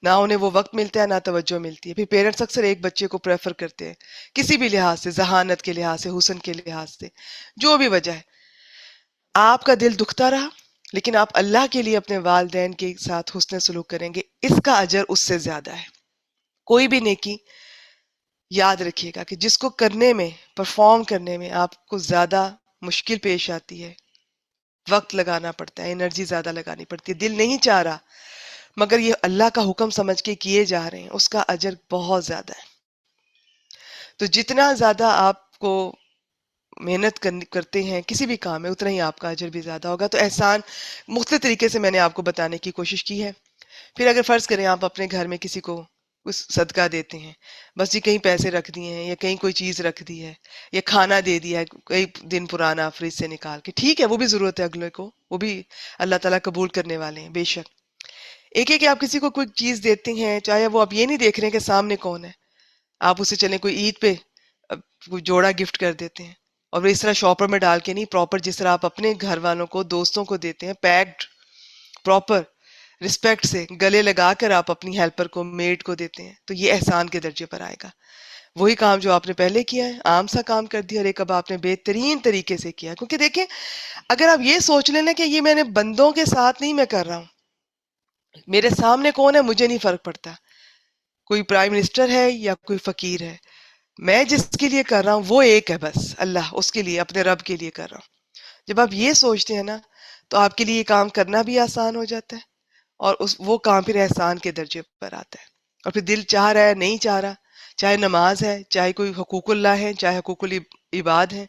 نہ انہیں وہ وقت ملتا ہے نہ توجہ ملتی ہے، پھر پیرنٹس اکثر ایک بچے کو پریفر کرتے ہیں کسی بھی لحاظ سے، ذہانت کے لحاظ سے، حسن کے لحاظ سے، جو بھی وجہ ہے۔ آپ کا دل دکھتا رہا، لیکن آپ اللہ کے لیے اپنے والدین کے ساتھ حسن سلوک کریں گے، اس کا اجر اس سے زیادہ ہے۔ کوئی بھی نیکی یاد رکھیے گا کہ جس کو کرنے میں، پرفارم کرنے میں آپ کو زیادہ مشکل پیش آتی ہے، وقت لگانا پڑتا ہے، انرجی زیادہ لگانی پڑتی ہے، دل نہیں چاہ رہا مگر یہ اللہ کا حکم سمجھ کے کیے جا رہے ہیں، اس کا اجر بہت زیادہ ہے۔ تو جتنا زیادہ آپ کو محنت کرتے ہیں کسی بھی کام میں، اتنا ہی آپ کا اجر بھی زیادہ ہوگا۔ تو احسان مختلف طریقے سے میں نے آپ کو بتانے کی کوشش کی ہے۔ پھر اگر فرض کریں آپ اپنے گھر میں کسی کو کچھ صدقہ دیتے ہیں، بس جی کہیں پیسے رکھ دیے ہیں یا کہیں کوئی چیز رکھ دی ہے یا کھانا دے دیا ہے کئی دن پرانا فریج سے نکال کے، ٹھیک ہے وہ بھی ضرورت ہے اگلے کو، وہ بھی اللہ تعالیٰ قبول کرنے والے ہیں بے شک۔ ایک ہے کہ آپ کسی کو کوئی چیز دیتے ہیں، چاہے وہ آپ یہ نہیں دیکھ رہے ہیں کہ سامنے کون ہے، آپ اسے چلیں کوئی عید پہ کوئی جوڑا گفٹ کر دیتے ہیں، اور وہ اس طرح شاپر میں ڈال کے نہیں، پراپر جس طرح آپ اپنے گھر والوں کو، دوستوں کو دیتے ہیں، پیکڈ پراپر رسپیکٹ سے گلے لگا کر آپ اپنی ہیلپر کو، میڈ کو دیتے ہیں، تو یہ احسان کے درجے پر آئے گا۔ وہی کام جو آپ نے پہلے کیا ہے، عام سا کام کر دیا، اور ایک اب آپ نے بہترین طریقے سے کیا، کیونکہ دیکھیں اگر آپ یہ سوچ لیں نا کہ یہ میں نے بندوں کے ساتھ نہیں میں کر رہا ہوں، میرے سامنے کون ہے مجھے نہیں فرق پڑتا، کوئی پرائم منسٹر ہے یا کوئی فقیر ہے، میں جس کے لیے کر رہا ہوں وہ ایک ہے بس، اللہ، اس کے لیے، اپنے رب کے لیے کر رہا ہوں۔ جب آپ یہ سوچتے ہیں نا تو آپ کے لیے یہ کام کرنا بھی آسان ہو جاتا ہے، اور وہ کام پھر احسان کے درجے پر آتا ہے۔ اور پھر دل چاہ رہا ہے نہیں چاہ رہا، چاہے نماز ہے، چاہے کوئی حقوق اللہ ہے، چاہے حقوق العباد ہے،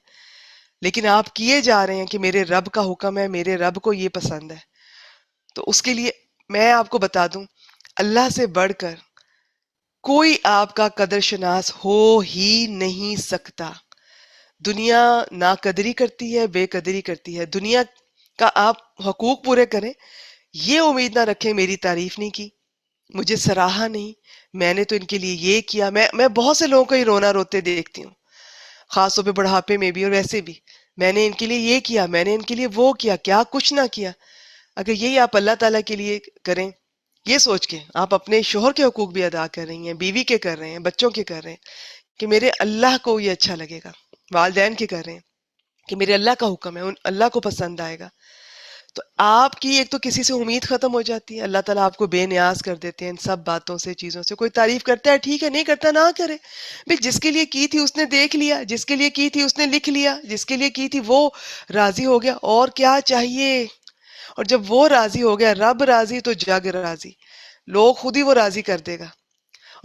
لیکن آپ کیے جا رہے ہیں کہ میرے رب کا حکم ہے، میرے رب کو یہ پسند ہے، تو اس کے لیے میں آپ کو بتا دوں، اللہ سے بڑھ کر کوئی آپ کا قدر شناس ہو ہی نہیں سکتا۔ دنیا ناقدری کرتی ہے، بے قدری کرتی ہے، دنیا کا آپ حقوق پورے کریں، یہ امید نہ رکھیں میری تعریف نہیں کی، مجھے سراہا نہیں، میں نے تو ان کے لیے یہ کیا۔ میں بہت سے لوگوں کو یہ رونا روتے دیکھتی ہوں، خاص طور پہ بڑھاپے میں بھی اور ویسے بھی، میں نے ان کے لیے یہ کیا، میں نے ان کے لیے وہ کیا، کیا کچھ نہ کیا۔ اگر یہی آپ اللہ تعالیٰ کے لیے کریں، یہ سوچ کے آپ اپنے شوہر کے حقوق بھی ادا کر رہی ہیں، بیوی کے کر رہے ہیں، بچوں کے کر رہے ہیں کہ میرے اللہ کو یہ اچھا لگے گا، والدین کے کر رہے ہیں کہ میرے اللہ کا حکم ہے، اللہ کو پسند آئے گا، تو آپ کی ایک تو کسی سے امید ختم ہو جاتی ہے، اللہ تعالیٰ آپ کو بے نیاز کر دیتے ہیں ان سب باتوں سے، چیزوں سے۔ کوئی تعریف کرتا ہے ٹھیک ہے، نہیں کرتا نہ کرے بھئی، جس کے لیے کی تھی اس نے دیکھ لیا، جس کے لیے کی تھی اس نے لکھ لیا، جس کے لیے کی تھی وہ راضی ہو گیا، اور کیا چاہیے؟ اور جب وہ راضی ہو گیا، رب راضی تو جگ راضی، لوگ خود ہی وہ راضی کر دے گا۔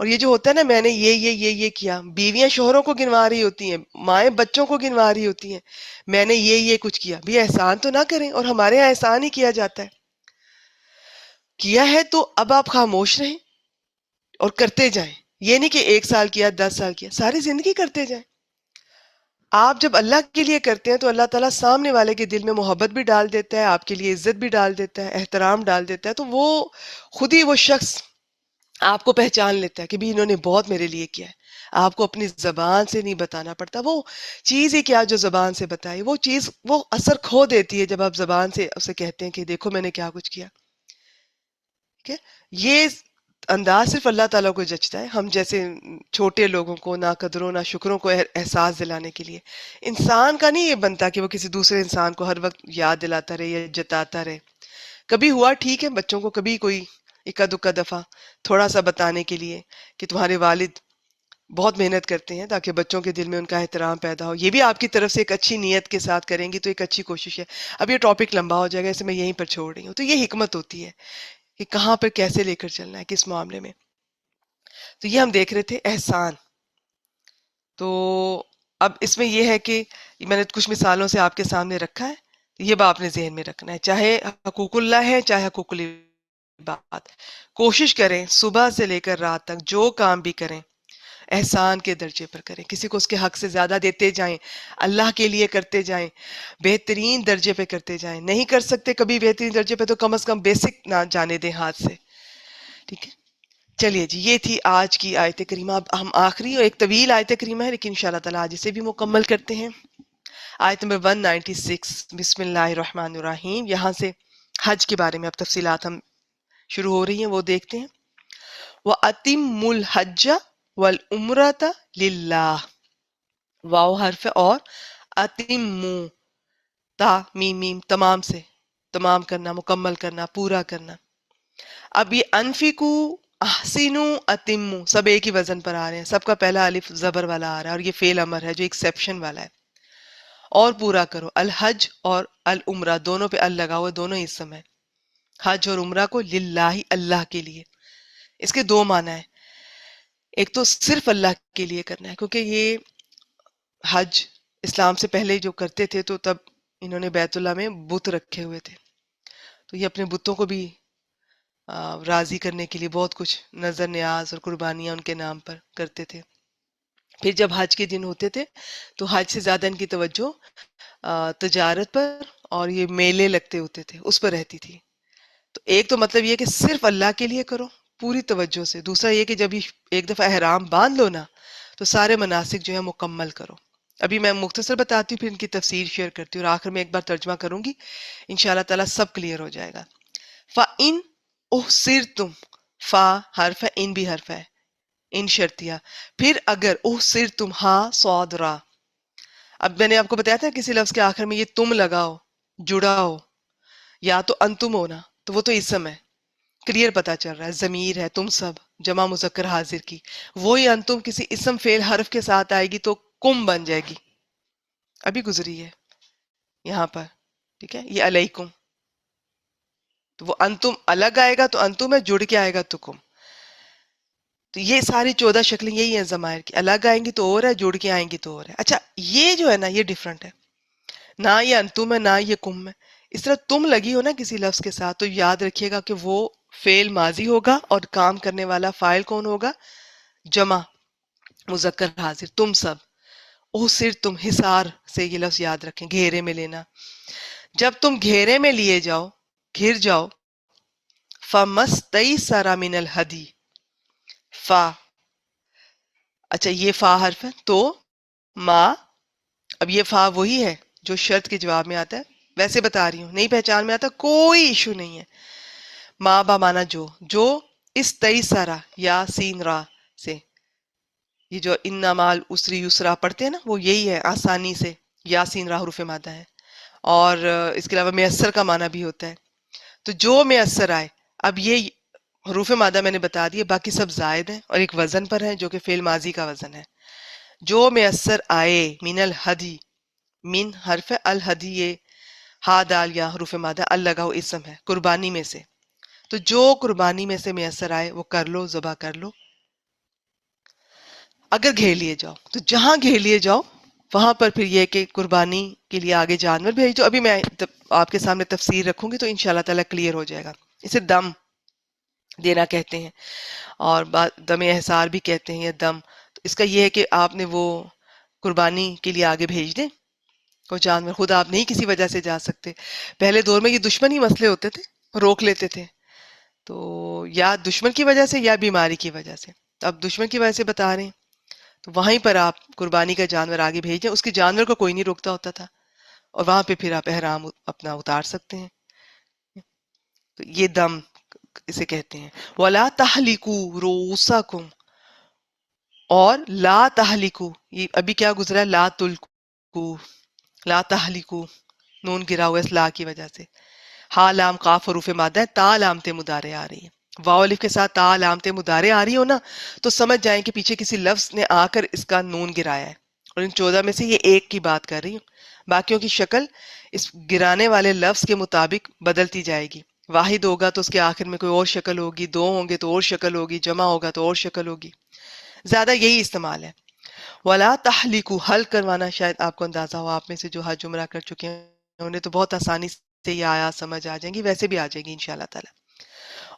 اور یہ جو ہوتا ہے نا، میں نے یہ کیا، بیویاں شوہروں کو گنوا رہی ہوتی ہیں، مائیں بچوں کو گنوا رہی ہوتی ہیں، میں نے یہ کچھ کیا، بھی احسان تو نہ کریں، اور ہمارے یہاں احسان ہی کیا جاتا ہے۔ کیا ہے تو اب آپ خاموش رہیں اور کرتے جائیں، یہ نہیں کہ 1 سال کیا 10 سال کیا، ساری زندگی کرتے جائیں۔ آپ جب اللہ کے لیے کرتے ہیں تو اللہ تعالیٰ سامنے والے کے دل میں محبت بھی ڈال دیتا ہے، آپ کے لیے عزت بھی ڈال دیتا ہے، احترام ڈال دیتا ہے، تو وہ خود ہی وہ شخص آپ کو پہچان لیتا ہے کہ بھی انہوں نے بہت میرے لیے کیا ہے۔ آپ کو اپنی زبان سے نہیں بتانا پڑتا، وہ چیز ہی کیا جو زبان سے بتائی، وہ چیز وہ اثر کھو دیتی ہے جب آپ زبان سے اسے کہتے ہیں کہ دیکھو میں نے کیا کچھ کیا۔ ٹھیک ہے، یہ انداز صرف اللہ تعالیٰ کو جچتا ہے، ہم جیسے چھوٹے لوگوں کو نہ قدروں نہ شکروں کو احساس دلانے کے لیے۔ انسان کا نہیں یہ بنتا کہ وہ کسی دوسرے انسان کو ہر وقت یاد دلاتا رہے یا جتاتا رہے۔ کبھی ہوا ٹھیک ہے، بچوں کو کبھی کوئی اکا دکا دفعہ تھوڑا سا بتانے کے لیے کہ تمہارے والد بہت محنت کرتے ہیں تاکہ بچوں کے دل میں ان کا احترام پیدا ہو، یہ بھی آپ کی طرف سے ایک اچھی نیت کے ساتھ کریں گی تو ایک اچھی کوشش ہے۔ اب یہ ٹاپک لمبا ہو جائے گا، اسے میں یہیں پر چھوڑ رہی ہوں۔ تو یہ حکمت ہوتی ہے کہ کہاں پر کیسے لے کر چلنا ہے، کس معاملے میں۔ تو یہ ہم دیکھ رہے تھے احسان۔ تو اب اس میں یہ ہے کہ میں نے کچھ مثالوں سے آپ کے سامنے رکھا ہے، یہ بات آپ نے ذہن میں رکھنا ہے، چاہے حقوق اللہ ہے چاہے حقوق العباد۔ کوشش کریں صبح سے لے کر رات تک جو کام بھی کریں احسان کے درجے پر کریں، کسی کو اس کے حق سے زیادہ دیتے جائیں، اللہ کے لیے کرتے جائیں، بہترین درجے پہ کرتے جائیں۔ نہیں کر سکتے کبھی بہترین درجے پہ تو کم از کم بیسک نہ جانے دیں ہاتھ سے۔ ٹھیک ہے، چلیے جی، یہ تھی آج کی آیت کریمہ۔ اب ہم آخری اور ایک طویل آیت کریمہ ہے لیکن انشاءاللہ تعالیٰ آج اسے بھی مکمل کرتے ہیں۔ آیت نمبر 196، بسم اللہ الرحمن الرحیم۔ یہاں سے حج کے بارے میں اب تفصیلات ہم شروع ہو رہی ہیں، وہ دیکھتے ہیں۔ وَأَتِمُّ الْحَجَّ وَالْعُمْرَةَ لِلَّهِ، واو حرف ہے، اور اتمو، تا میم میم، تمام سے، تمام کرنا، مکمل کرنا، پورا کرنا۔ اب یہ انفقو، احسنو، اتمو سب ایک ہی وزن پر آ رہے ہیں، سب کا پہلا الف زبر والا آ رہا ہے، اور یہ فعل امر ہے جو ایکسیپشن والا ہے۔ اور پورا کرو، الحج اور العمرہ دونوں پہ ال لگا ہوا، دونوں اسم ہے، حج اور عمرہ کو للہ، اللہ کے لیے۔ اس کے دو معنی ہیں، ایک تو صرف اللہ کے لیے کرنا ہے، کیونکہ یہ حج اسلام سے پہلے جو کرتے تھے تو تب انہوں نے بیت اللہ میں بت رکھے ہوئے تھے، تو یہ اپنے بتوں کو بھی راضی کرنے کے لیے بہت کچھ نظر نیاز اور قربانیاں ان کے نام پر کرتے تھے۔ پھر جب حج کے دن ہوتے تھے تو حج سے زیادہ ان کی توجہ تجارت پر اور یہ میلے لگتے ہوتے تھے اس پر رہتی تھی۔ تو ایک تو مطلب یہ کہ صرف اللہ کے لیے کرو پوری توجہ سے، دوسرا یہ کہ جب ایک دفعہ احرام باندھ لو نا تو سارے مناسک جو ہے مکمل کرو۔ ابھی میں مختصر بتاتی ہوں، پھر ان کی تفسیر شیئر کرتی ہوں، اور آخر میں ایک بار ترجمہ کروں گی، انشاءاللہ تعالیٰ سب کلیئر ہو جائے گا۔ فَإِنْ اُحْصِرْتُمْ، فا حرف ہے، ان بھی حرف ہے، ان شرطیہ، پھر اگر احصرتم، ہا صاد را۔ اب میں نے آپ کو بتایا تھا کسی لفظ کے آخر میں یہ تم لگاؤ، جڑا ہو، یا تو انتم ہونا تو وہ تو اسم ہے، کلیئر پتا چل رہا ہے، ضمیر ہے، تم سب، جمع مذکر حاضر کی، وہی انتم کسی اسم فعل حرف کے ساتھ آئے گی تو کم بن جائے گی، ابھی گزری ہے یہاں پر، ٹھیک ہے، یہ علیکم، تو وہ انتم الگ آئے گا تو انتم ہے، جڑ کے آئے گا تو کم۔ تو یہ ساری 14 شکلیں یہی ہیں ضمائر کی، الگ آئیں گی تو اور ہے، جڑ کے آئیں گی تو اور ہے۔ اچھا یہ جو ہے نا یہ ڈیفرنٹ ہے، نہ یہ انتم ہے نہ یہ کم ہے۔ اس طرح تم لگی ہو نا کسی لفظ کے ساتھ تو یاد رکھیے گا کہ وہ فعل ماضی ہوگا اور کام کرنے والا فاعل کون ہوگا؟ جمع مذکر حاضر، تم سب۔ صرف تم، حصار سے یہ لفظ یاد رکھیں، گھیرے میں لینا۔ جب تم گھیرے میں لیے جاؤ، گھر جاؤ، فَمَسْتَيْسَرَ مِنَ الْهَدِيِ، فا، اچھا یہ فا حرف ہے تو ما، اب یہ فا وہی ہے جو شرط کے جواب میں آتا ہے، ویسے بتا رہی ہوں، نہیں پہچان میں آتا کوئی ایشو نہیں ہے۔ ما با مانا جو اس تئی سارا یا سین را سے، یہ جو ان مال اسری یسرا پڑھتے ہیں نا وہ یہی ہے، آسانی سے، یا سین را حروف مادہ ہے، اور اس کے علاوہ میسر کا معنی بھی ہوتا ہے. تو جو میسر آئے، اب یہ حروف مادہ میں نے بتا دیے، باقی سب زائد ہیں اور ایک وزن پر ہیں جو کہ فعل ماضی کا وزن ہے. جو میسر آئے، من الہدی، من حرف الہدی، یہ ہا دال یا حروف مادہ، ال لگا ہو اسم ہے، قربانی میں سے. تو جو قربانی میں سے میسر آئے وہ کر لو، ذبح کر لو. اگر گھیر لیے جاؤ تو جہاں گھیر لیے جاؤ وہاں پر پھر یہ کہ قربانی کے لیے آگے جانور بھیج دو. ابھی میں آپ کے سامنے تفسیر رکھوں گی تو انشاءاللہ تعالیٰ کلیئر ہو جائے گا. اسے دم دینا کہتے ہیں، اور دم احسار بھی کہتے ہیں، یا دم. تو اس کا یہ ہے کہ آپ نے وہ قربانی کے لیے آگے بھیج دیں وہ جانور، خود آپ نہیں کسی وجہ سے جا سکتے. پہلے دور میں یہ دشمنی مسئلے ہوتے تھے، روک لیتے تھے، تو یا دشمن کی وجہ سے یا بیماری کی وجہ سے. اب دشمن کی وجہ سے بتا رہے ہیں تو وہیں پر آپ قربانی کا جانور آگے بھیجیں. اس کے جانور کو کوئی نہیں روکتا ہوتا تھا، اور وہاں پہ پھر آپ احرام اپنا اتار سکتے ہیں. تو یہ دم اسے کہتے ہیں. وَلَا تَحْلِقُوا رُؤُوسَكُمْ، اور لا تحلقو، یہ ابھی کیا گزرا ہے، لا تلقو، لا تحلقو، نون گرا ہوا ہے اس لا کی وجہ سے. ہا لام قاف حروف مادہ ہے، تا علامت مضارع آ رہی ہے. واو الف کے ساتھ تا علامت مضارع آ رہی ہو نا تو سمجھ جائیں کہ پیچھے کسی لفظ نے آ کر اس کا نون گرایا ہے، اور ان 14 میں سے یہ ایک کی بات کر رہی ہوں. باقیوں کی شکل اس گرانے والے لفظ کے مطابق بدلتی جائے گی. واحد ہوگا تو اس کے آخر میں کوئی اور شکل ہوگی، دو ہوں گے تو اور شکل ہوگی، جمع ہوگا تو اور شکل ہوگی. زیادہ یہی استعمال ہے. ولا تحلقو، حل کروانا، شاید آپ کو اندازہ ہو، آپ میں سے جو حج عمرہ کر چکے ہیں انہیں تو بہت آسانی سے یہ آیات سمجھ آ جائیں گی، ویسے بھی آ جائیں گی انشاءاللہ تعالی.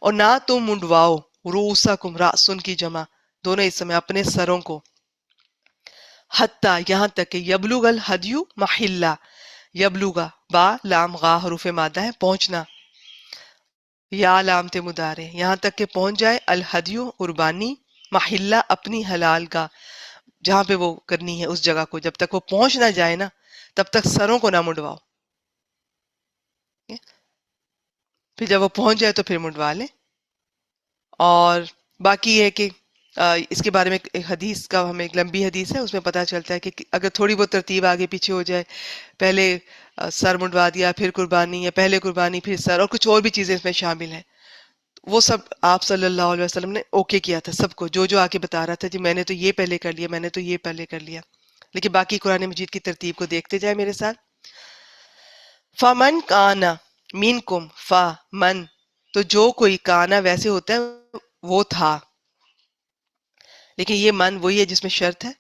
اور نہ تم منڈواؤ، رؤوسکم، رأسن کی جمع، دونوں اس میں اپنے سروں کو، حتی یہاں تک کہ یبلغ الہدیو محلہ، یبلغا با لام غا حروف مادہ ہے، پہنچنا، یا علامت مضارع، یہاں تک کہ پہنچ جائے، الہدیو قربانی، محلہ اپنی حلال کا، جہاں پہ وہ کرنی ہے اس جگہ کو، جب تک وہ پہنچ نہ جائے نا تب تک سروں کو نہ منڈواؤ. پھر جب وہ پہنچ جائے تو پھر منڈوا لیں. اور باقی یہ ہے کہ اس کے بارے میں ایک حدیث کا، ہمیں ایک لمبی حدیث ہے، اس میں پتہ چلتا ہے کہ اگر تھوڑی بہت ترتیب آگے پیچھے ہو جائے، پہلے سر منڈوا دیا پھر قربانی، یا پہلے قربانی پھر سر، اور کچھ اور بھی چیزیں اس میں شامل ہیں، وہ سب آپ صلی اللہ علیہ وسلم نے اوکے کیا تھا سب کو. جو آ کے بتا رہا تھا جی میں نے تو یہ پہلے کر لیا، میں نے تو یہ پہلے کر لیا. لیکن باقی قرآن مجید کی ترتیب کو دیکھتے جائے میرے ساتھ. فَمَنْ كَانَ مِنْكُمْ، فا من، تو جو کوئی، کانا ویسے ہوتا ہے وہ تھا، لیکن یہ من وہی ہے جس میں شرط ہے.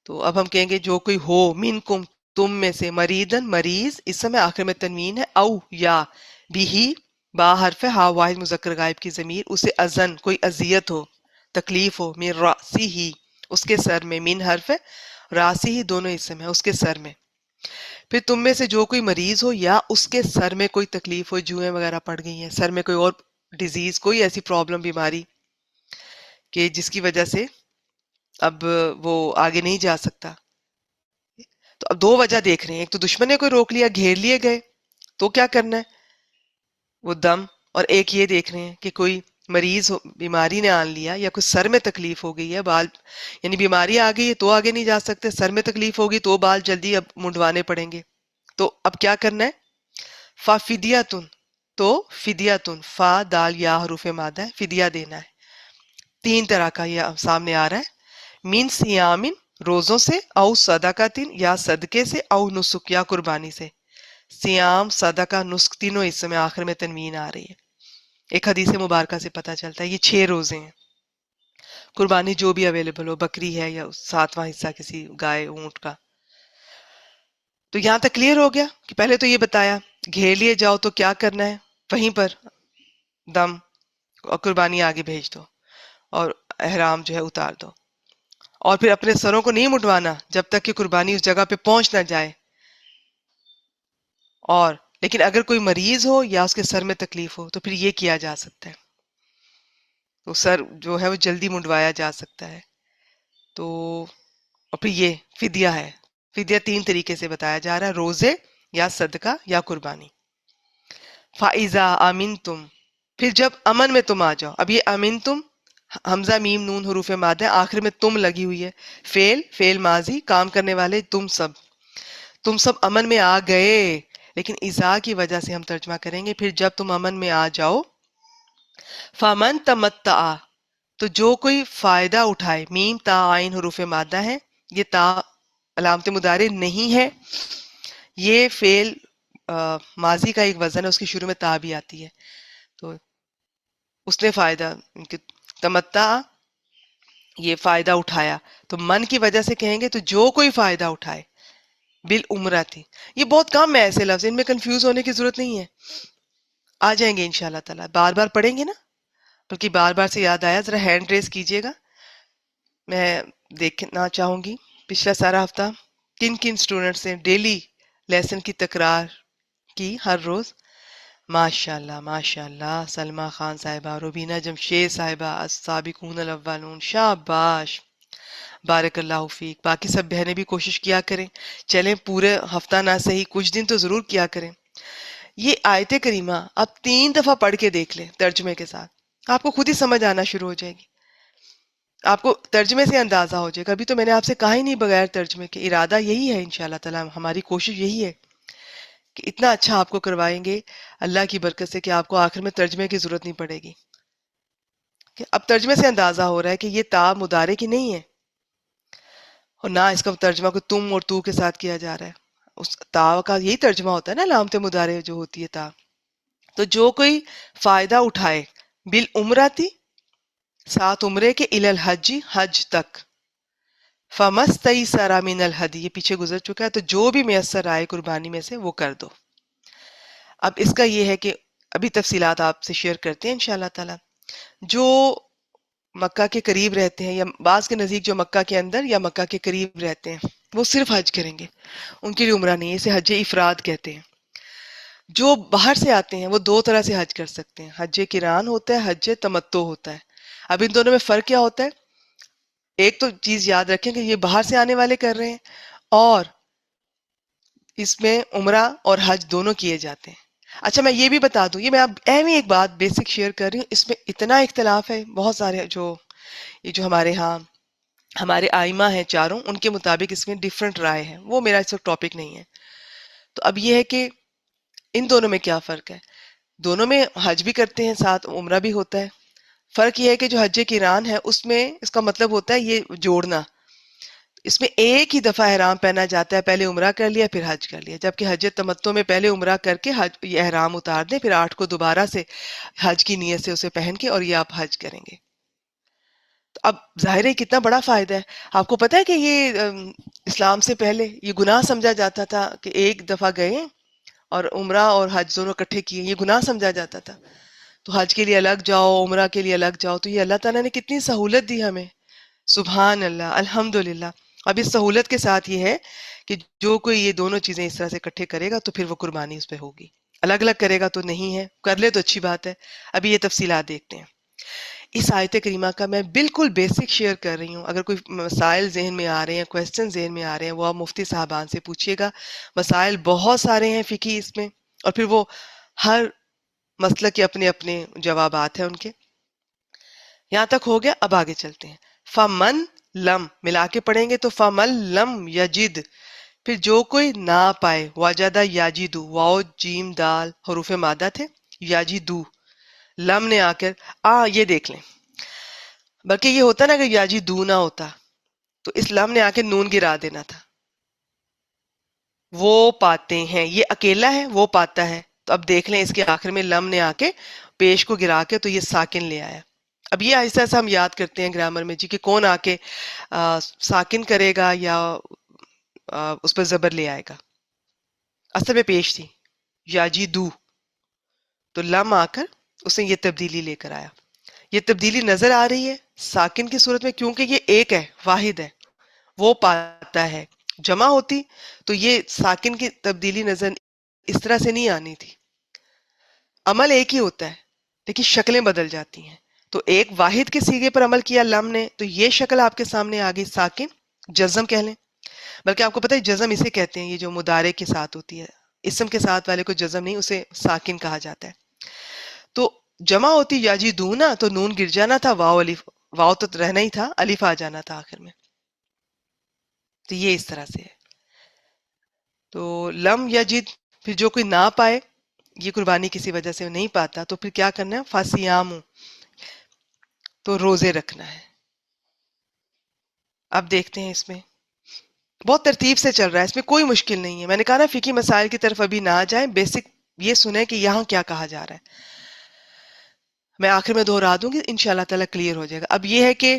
تو اب ہم کہیں گے جو کوئی ہو، منکم تم میں سے، مریدن مریض، اس سمے آخر میں تنوین ہے، او یا بھی، با حرف ہا واحد مذکر غائب کی ضمیر، اسے ازن کوئی اذیت ہو، تکلیف ہو، من راسی ہی اس کے سر میں، من حرف راسی ہی دونوں اسم ہے، اس کے سر میں. پھر تم میں سے جو کوئی مریض ہو یا اس کے سر میں کوئی تکلیف ہو، جوئیں وغیرہ پڑ گئی ہیں سر میں، کوئی اور ڈیزیز، کوئی ایسی پرابلم، بیماری کہ جس کی وجہ سے اب وہ آگے نہیں جا سکتا. تو اب دو وجہ دیکھ رہے ہیں، ایک تو دشمن نے کوئی روک لیا، گھیر لیے گئے، تو کیا کرنا ہے وہ دم. اور ایک یہ دیکھ رہے ہیں کہ کوئی مریض ہو، بیماری نے آن لیا، یا کوئی سر میں تکلیف ہو گئی ہے، بال یعنی بیماری آ گئی ہے تو آگے نہیں جا سکتے، سر میں تکلیف ہوگی تو بال جلدی اب منڈوانے پڑیں گے. تو اب کیا کرنا ہے، فا فدیتن، تو فدیتن، فا دال یا حروف مادہ ہے، فدیہ دینا ہے. 3 طرح کا یہ سامنے آ رہا ہے، من سیامن روزوں سے، او صدقاتن یا صدقے سے، او نسک یا قربانی سے. سیام، صدقہ، نسک تینوں اس میں آخر میں تنوین آ رہی ہے. ایک حدیث مبارکہ سے پتہ چلتا ہے یہ 6 روزے ہیں. قربانی جو بھی اویلیبل ہو، بکری ہے یا 7واں حصہ کسی گائے اونٹ کا. تو یہاں تک کلیئر ہو گیا کہ پہلے تو یہ بتایا گھیر لیے جاؤ تو کیا کرنا ہے، وہیں پر دم اور قربانی آگے بھیج دو اور احرام جو ہے اتار دو. اور پھر اپنے سروں کو نہیں منڈوانا جب تک کہ قربانی اس جگہ پہ پہنچ نہ جائے. اور لیکن اگر کوئی مریض ہو یا اس کے سر میں تکلیف ہو تو پھر یہ کیا جا سکتا ہے، تو سر جو ہے وہ جلدی منڈوایا جا سکتا ہے. تو اور پھر یہ فدیہ ہے. فدیہ 3 طریقے سے بتایا جا رہا ہے، روزے یا صدقہ یا قربانی. فَإِذَا أَمِنْتُمْ، پھر جب امن میں تم آ جاؤ. اب یہ امنتم، حمزہ میم نون حروف مادہ، آخر میں تم لگی ہوئی ہے، فعل ماضی، کام کرنے والے تم سب امن میں آ گئے. لیکن اذا کی وجہ سے ہم ترجمہ کریں گے پھر جب تم امن میں آ جاؤ. فمن تمتع، تو جو کوئی فائدہ اٹھائے. میم تا عین حروف مادہ ہے، یہ تا علامت مضارع نہیں ہے، یہ فعل ماضی کا ایک وزن ہے، اس کے شروع میں تا بھی آتی ہے. تو اس نے فائدہ تمتع، یہ فائدہ اٹھایا. تو من کی وجہ سے کہیں گے تو جو کوئی فائدہ اٹھائے. بالعمرہ تھی، یہ بہت کم ہے ایسے لفظ، ان میں کنفیوز ہونے کی ضرورت نہیں ہے، آ جائیں گے انشاءاللہ تعالیٰ. بار بار پڑھیں گے نا، بلکہ بار بار سے یاد آیا، ذرا ہینڈ ریز کیجئے گا. میں دیکھنا چاہوں گی پچھلا سارا ہفتہ کن کن سٹوڈنٹس نے ڈیلی لیسن کی تکرار کی ہر روز. ماشاءاللہ ماشاءاللہ، سلمہ خان صاحبہ، روبینہ جمشید صاحبہ، السابقون الاولون، شاباش، بارک اللہ فیک. باقی سب بہنیں بھی کوشش کیا کریں. چلیں پورے ہفتہ نہ صحیح کچھ دن تو ضرور کیا کریں. یہ آیت کریمہ آپ 3 دفعہ پڑھ کے دیکھ لیں ترجمے کے ساتھ، آپ کو خود ہی سمجھ آنا شروع ہو جائے گی. آپ کو ترجمے سے اندازہ ہو جائے گا. ابھی تو میں نے آپ سے کہا ہی نہیں بغیر ترجمے کے. ارادہ یہی ہے انشاءاللہ تعالیٰ، ہماری کوشش یہی ہے کہ اتنا اچھا آپ کو کروائیں گے اللہ کی برکت سے کہ آپ کو آخر میں ترجمے کی ضرورت نہیں پڑے گی. کہ اب ترجمے سے اندازہ ہو رہا ہے کہ یہ تا مضارع کی نہیں ہے، اور نہ اس کا ترجمہ کو تم اور تو کے ساتھ کیا جا رہا ہے. اس تا کا یہی ترجمہ ہوتا ہے نا، علامت مضارع جو ہوتی ہے تا. تو جو کوئی فائدہ اٹھائے بالعمرتی، ساتھ عمرے کے، الی الحج، حج تک. فمستیسر من الہدی، یہ پیچھے گزر چکا ہے، تو جو بھی میسر آئے قربانی میں سے وہ کر دو. اب اس کا یہ ہے کہ ابھی تفصیلات آپ سے شیئر کرتے ہیں انشاءاللہ تعالی. جو مکہ کے قریب رہتے ہیں یا بعض کے نزدیک جو مکہ کے اندر یا مکہ کے قریب رہتے ہیں وہ صرف حج کریں گے، ان کے لیے عمرہ نہیں ہے، اسے حج افراد کہتے ہیں. جو باہر سے آتے ہیں وہ 2 طرح سے حج کر سکتے ہیں، حج قران ہوتا ہے، حج تمتع ہوتا ہے. اب ان دونوں میں فرق کیا ہوتا ہے؟ ایک تو چیز یاد رکھیں کہ یہ باہر سے آنے والے کر رہے ہیں، اور اس میں عمرہ اور حج دونوں کیے جاتے ہیں. اچھا میں یہ بھی بتا دوں، یہ میں اب اہم ایک بات بیسک شیئر کر رہی ہوں، اس میں اتنا اختلاف ہے، بہت سارے جو ہمارے ہاں ہمارے آئمہ ہیں چاروں، ان کے مطابق اس میں ڈیفرنٹ رائے ہیں، وہ میرا اس وقت ٹاپک نہیں ہے. تو اب یہ ہے کہ ان دونوں میں کیا فرق ہے. دونوں میں حج بھی کرتے ہیں، ساتھ عمرہ بھی ہوتا ہے. فرق یہ ہے کہ جو حج قران ہے اس میں اس کا مطلب ہوتا ہے یہ جوڑنا، اس میں ایک ہی دفعہ احرام پہنا جاتا ہے، پہلے عمرہ کر لیا پھر حج کر لیا. جبکہ حج تمتع میں پہلے عمرہ کر کے یہ احرام اتار دیں، پھر 8 کو دوبارہ سے حج کی نیت سے اسے پہن کے اور یہ آپ حج کریں گے. تو اب ظاہر ہے کتنا بڑا فائدہ ہے. آپ کو پتہ ہے کہ یہ اسلام سے پہلے یہ گناہ سمجھا جاتا تھا کہ ایک دفعہ گئے اور عمرہ اور حج دونوں اکٹھے کیے، یہ گناہ سمجھا جاتا تھا. تو حج کے لیے الگ جاؤ، عمرہ کے لیے الگ جاؤ. تو یہ اللہ تعالیٰ نے کتنی سہولت دی ہمیں، سبحان اللہ، الحمدللہ. اب اس سہولت کے ساتھ یہ ہے کہ جو کوئی یہ دونوں چیزیں اس طرح سے اکٹھے کرے گا تو پھر وہ قربانی اس پہ ہوگی. الگ الگ کرے گا تو نہیں ہے، کر لے تو اچھی بات ہے. ابھی یہ تفصیلات دیکھتے ہیں. اس آیت کریمہ کا میں بالکل بیسک شیئر کر رہی ہوں. اگر کوئی مسائل ذہن میں آ رہے ہیں، کویسچن ذہن میں آ رہے ہیں، وہ آپ مفتی صاحبان سے پوچھیے گا. مسائل بہت سارے ہیں فقہی اس میں، اور پھر وہ ہر مسئلہ کے اپنے اپنے جوابات ہیں ان کے. یہاں تک ہو گیا. اب آگے چلتے ہیں. فمن لم ملا کے پڑھیں گے تو فمن لم یجد، پھر جو کوئی نہ پائے. وجدہ یاجدو، واو جیم دال حروف مادہ تھے، یاجدو لم نے آ کر یہ دیکھ لیں، بلکہ یہ ہوتا نا کہ یاجدو نہ ہوتا تو اس لم نے آ کے نون گرا دینا تھا. وہ پاتے ہیں، یہ اکیلا ہے، وہ پاتا ہے. تو اب دیکھ لیں اس کے آخر میں لم نے آ کے پیش کو گرا کے تو یہ ساکن لے آیا. اب یہ ایسا ایسا ہم یاد کرتے ہیں گرامر میں جی کہ کون آ کے ساکن کرے گا یا اس پر زبر لے آئے گا. اصل میں پیش تھی یاجی دو، تو لم آ کر اس نے یہ تبدیلی لے کر آیا. یہ تبدیلی نظر آ رہی ہے ساکن کی صورت میں کیونکہ یہ ایک ہے، واحد ہے، وہ پاتا ہے. جمع ہوتی تو یہ ساکن کی تبدیلی نظر اس طرح سے نہیں آنی تھی. عمل ایک ہی ہوتا ہے لیکن شکلیں بدل جاتی ہیں. تو ایک واحد کے سیغے پر عمل کیا لم نے، تو یہ شکل آپ کے سامنے آ گئی ساکن، جزم کہہ لیں. بلکہ آپ کو پتہ ہے جزم اسے کہتے ہیں، یہ جو مضارع کے ساتھ ہوتی ہے، اسم کے ساتھ والے کو جزم نہیں، اسے ساکن کہا جاتا ہے. تو جمع ہوتی یاجی دونا تو نون گر جانا تھا، واو الف، واو تو رہنا ہی تھا، الف آ جانا تھا آخر میں. تو یہ اس طرح سے ہے. تو لم یجد پھر جو کوئی نہ پائے، یہ قربانی کسی وجہ سے نہیں پاتا، تو پھر کیا کرنا ہے؟ فَصِيَامُ، تو روزے رکھنا ہے۔ اب دیکھتے ہیں، اس میں بہت ترتیب سے چل رہا ہے، اس میں کوئی مشکل نہیں ہے۔ میں نے کہا نا فقہی مسائل کی طرف ابھی نہ جائیں، بیسک یہ سنیں کہ یہاں کیا کہا جا رہا ہے۔ میں آخر میں دہرا دوں گی، انشاءاللہ تعالیٰ کلیئر ہو جائے گا۔ اب یہ ہے کہ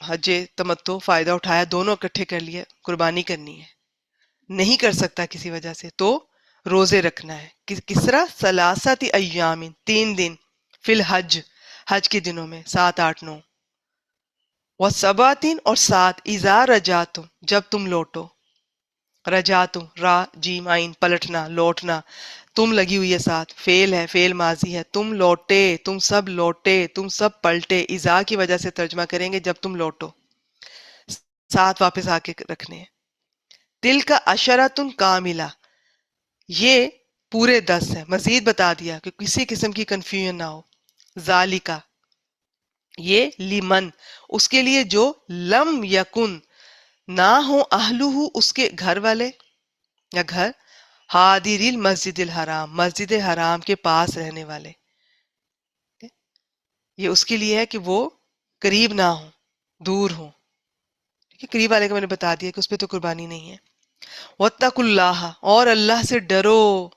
حج تمتع فائدہ اٹھایا، دونوں اکٹھے کر لیے، قربانی کرنی ہے، نہیں کر سکتا کسی وجہ سے، تو روزے رکھنا ہے۔ کس طرح؟ ثلاثت ایام، 3 دن، فی الحج، حج کے دنوں میں، 7، 8، 9، وسباتین، اور 7 اذا رجعتم، جب تم لوٹو۔ رجعتم، را جیم عین، پلٹنا، لوٹنا، تم لگی ہوئی ہے ساتھ، فعل ہے، فعل ماضی ہے، تم لوٹے، تم سب لوٹے، تم سب پلٹے، اذا کی وجہ سے ترجمہ کریں گے جب تم لوٹو، ساتھ واپس آ کے رکھنے ہیں۔ دل کا اشرتن کاملہ، یہ پورے 10 ہے، مزید بتا دیا کہ کسی قسم کی کنفیوژن نہ ہو۔ ذالکا، یہ لیمن، اس کے لیے جو لم یکن، نہ ہو، اہلہ، اس کے گھر والے یا گھر، حاضر المسجد الحرام، مسجد حرام کے پاس رہنے والے، یہ اس کے لیے ہے کہ وہ قریب نہ ہو، دور ہو۔ ٹھیک ہے، قریب والے کا میں نے بتا دیا کہ اس پہ تو قربانی نہیں ہے۔ واتقوا اللہ، اور اللہ سے ڈرو،